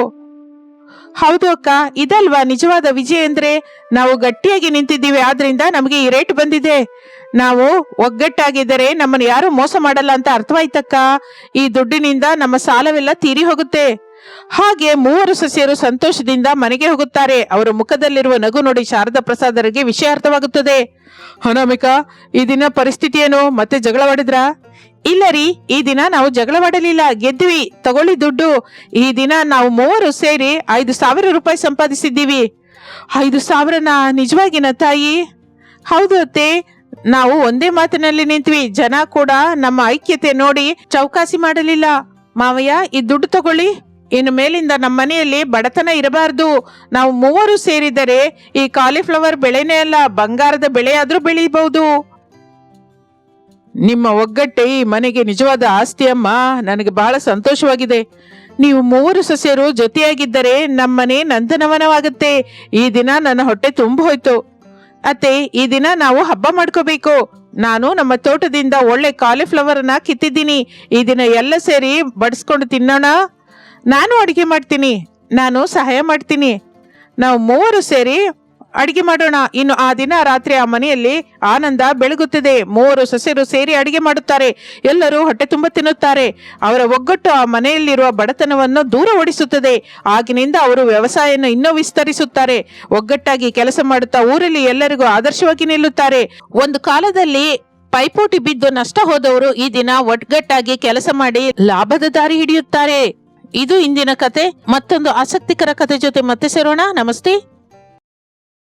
ಹೌದು ಅಕ್ಕ, ಇದಲ್ವಾ ನಿಜವಾದ ವಿಜಯ ಅಂದ್ರೆ? ನಾವು ಗಟ್ಟಿಯಾಗಿ ನಿಂತಿದ್ದೀವಿ, ಆದ್ರಿಂದ ನಮಗೆ ಈ ರೇಟ್ ಬಂದಿದೆ. ನಾವು ಒಗ್ಗಟ್ಟಾಗಿದ್ದರೆ ನಮ್ಮನ್ನು ಯಾರು ಮೋಸ ಮಾಡಲ್ಲ ಅಂತ ಅರ್ಥವಾಯ್ತಕ್ಕ. ಈ ದುಡ್ಡಿನಿಂದ ನಮ್ಮ ಸಾಲವೆಲ್ಲ ತೀರಿ ಹೋಗುತ್ತೆ. ಹಾಗೆ ಮೂವರು ಸೊಸೆಯರು ಸಂತೋಷದಿಂದ ಮನೆಗೆ ಹೋಗುತ್ತಾರೆ. ಅವರ ಮುಖದಲ್ಲಿರುವ ನಗು ನೋಡಿ ಶಾರದಾ ಪ್ರಸಾದರಿಗೆ ವಿಷಯ ಅರ್ಥವಾಗುತ್ತದೆ. ಅನಾಮಿಕಾ, ಈ ದಿನ ಪರಿಸ್ಥಿತಿ ಏನು? ಮತ್ತೆ ಜಗಳವಾಡಿದ್ರಾ? ಇಲ್ಲ ರೀ, ಈ ದಿನ ನಾವು ಜಗಳವಾಡಲಿಲ್ಲ, ಗೆದ್ವಿ. ತಗೊಳ್ಳಿ ದುಡ್ಡು. ಈ ದಿನ ನಾವು ಮೂವರು ಸೇರಿ 5,000 ರೂಪಾಯಿ ಸಂಪಾದಿಸಿದ್ದೀವಿ. 5,000ನಾ? ನಿಜವಾಗಿನ ತಾಯಿ? ಹೌದು ಅತ್ತೆ, ನಾವು ಒಂದೇ ಮಾತಿನಲ್ಲಿ ನಿಂತ್ವಿ. ಜನ ಕೂಡ ನಮ್ಮ ಐಕ್ಯತೆ ನೋಡಿ ಚೌಕಾಸಿ ಮಾಡಲಿಲ್ಲ. ಮಾವಯ್ಯ, ಈ ದುಡ್ಡು ತಗೊಳ್ಳಿ. ಇನ್ನು ಮೇಲಿಂದ ನಮ್ಮ ಮನೆಯಲ್ಲಿ ಬಡತನ ಇರಬಾರ್ದು. ನಾವು ಮೂವರು ಸೇರಿದರೆ ಈ ಕಾಲಿಫ್ಲವರ್ ಬೆಳೆನೇ ಅಲ್ಲ, ಬಂಗಾರದ ಬೆಳೆಯಾದ್ರೂ ಬೆಳೀಬಹುದು. ನಿಮ್ಮ ಒಗ್ಗಟ್ಟೆ ಈ ಮನೆಗೆ ನಿಜವಾದ ಆಸ್ತಿ ಅಮ್ಮ. ನನಗೆ ಬಹಳ ಸಂತೋಷವಾಗಿದೆ. ನೀವು ಮೂವರು ಸೊಸೆಯರು ಜೊತೆಯಾಗಿದ್ದರೆ ನಮ್ಮನೆ ನಂದನವನವಾಗುತ್ತೆ. ಈ ದಿನ ನನ್ನ ಹೊಟ್ಟೆ ತುಂಬ ಹೋಯ್ತು. ಅತ್ತೆ, ಈ ದಿನ ನಾವು ಹಬ್ಬ ಮಾಡ್ಕೋಬೇಕು. ನಾನು ನಮ್ಮ ತೋಟದಿಂದ ಒಳ್ಳೆ ಕಾಲಿಫ್ಲವರ್ ಅನ್ನ ಕಿತ್ತಿದ್ದೀನಿ. ಈ ದಿನ ಎಲ್ಲ ಸೇರಿ ಬಡಿಸ್ಕೊಂಡು ತಿನ್ನೋಣ. ನಾನು ಅಡಿಗೆ ಮಾಡ್ತೀನಿ, ನಾನು ಸಹಾಯ ಮಾಡ್ತೀನಿ. ನಾವು ಮೂವರು ಸೇರಿ ಅಡಿಗೆ ಮಾಡೋಣ. ಇನ್ನು ಆ ದಿನ ರಾತ್ರಿ ಆ ಮನೆಯಲ್ಲಿ ಆನಂದ ಬೆಳಗುತ್ತದೆ. ಮೂವರು ಸೊಸೆಯರು ಸೇರಿ ಅಡಿಗೆ ಮಾಡುತ್ತಾರೆ. ಎಲ್ಲರೂ ಹೊಟ್ಟೆ ತುಂಬ ತಿನ್ನುತ್ತಾರೆ. ಅವರ ಒಗ್ಗಟ್ಟು ಆ ಮನೆಯಲ್ಲಿರುವ ಬಡತನವನ್ನು ದೂರ ಓಡಿಸುತ್ತದೆ. ಆಗಿನಿಂದ ಅವರು ವ್ಯವಸಾಯನ ಇನ್ನೂ ವಿಸ್ತರಿಸುತ್ತಾರೆ. ಒಗ್ಗಟ್ಟಾಗಿ ಕೆಲಸ ಮಾಡುತ್ತಾ ಊರಲ್ಲಿ ಎಲ್ಲರಿಗೂ ಆದರ್ಶವಾಗಿ ನಿಲ್ಲುತ್ತಾರೆ. ಒಂದು ಕಾಲದಲ್ಲಿ ಪೈಪೋಟಿ ಬಿದ್ದು ನಷ್ಟ ಹೋದವರು ಈ ದಿನ ಒಗ್ಗಟ್ಟಾಗಿ ಕೆಲಸ ಮಾಡಿ ಲಾಭದ ದಾರಿ ಹಿಡಿಯುತ್ತಾರೆ. ಇದು ಇಂದಿನ ಕತೆ. ಮತ್ತೊಂದು ಆಸಕ್ತಿಕರ ಕತೆ ಜೊತೆ ಮತ್ತೆ ಸೇರೋಣ. ನಮಸ್ತೆ.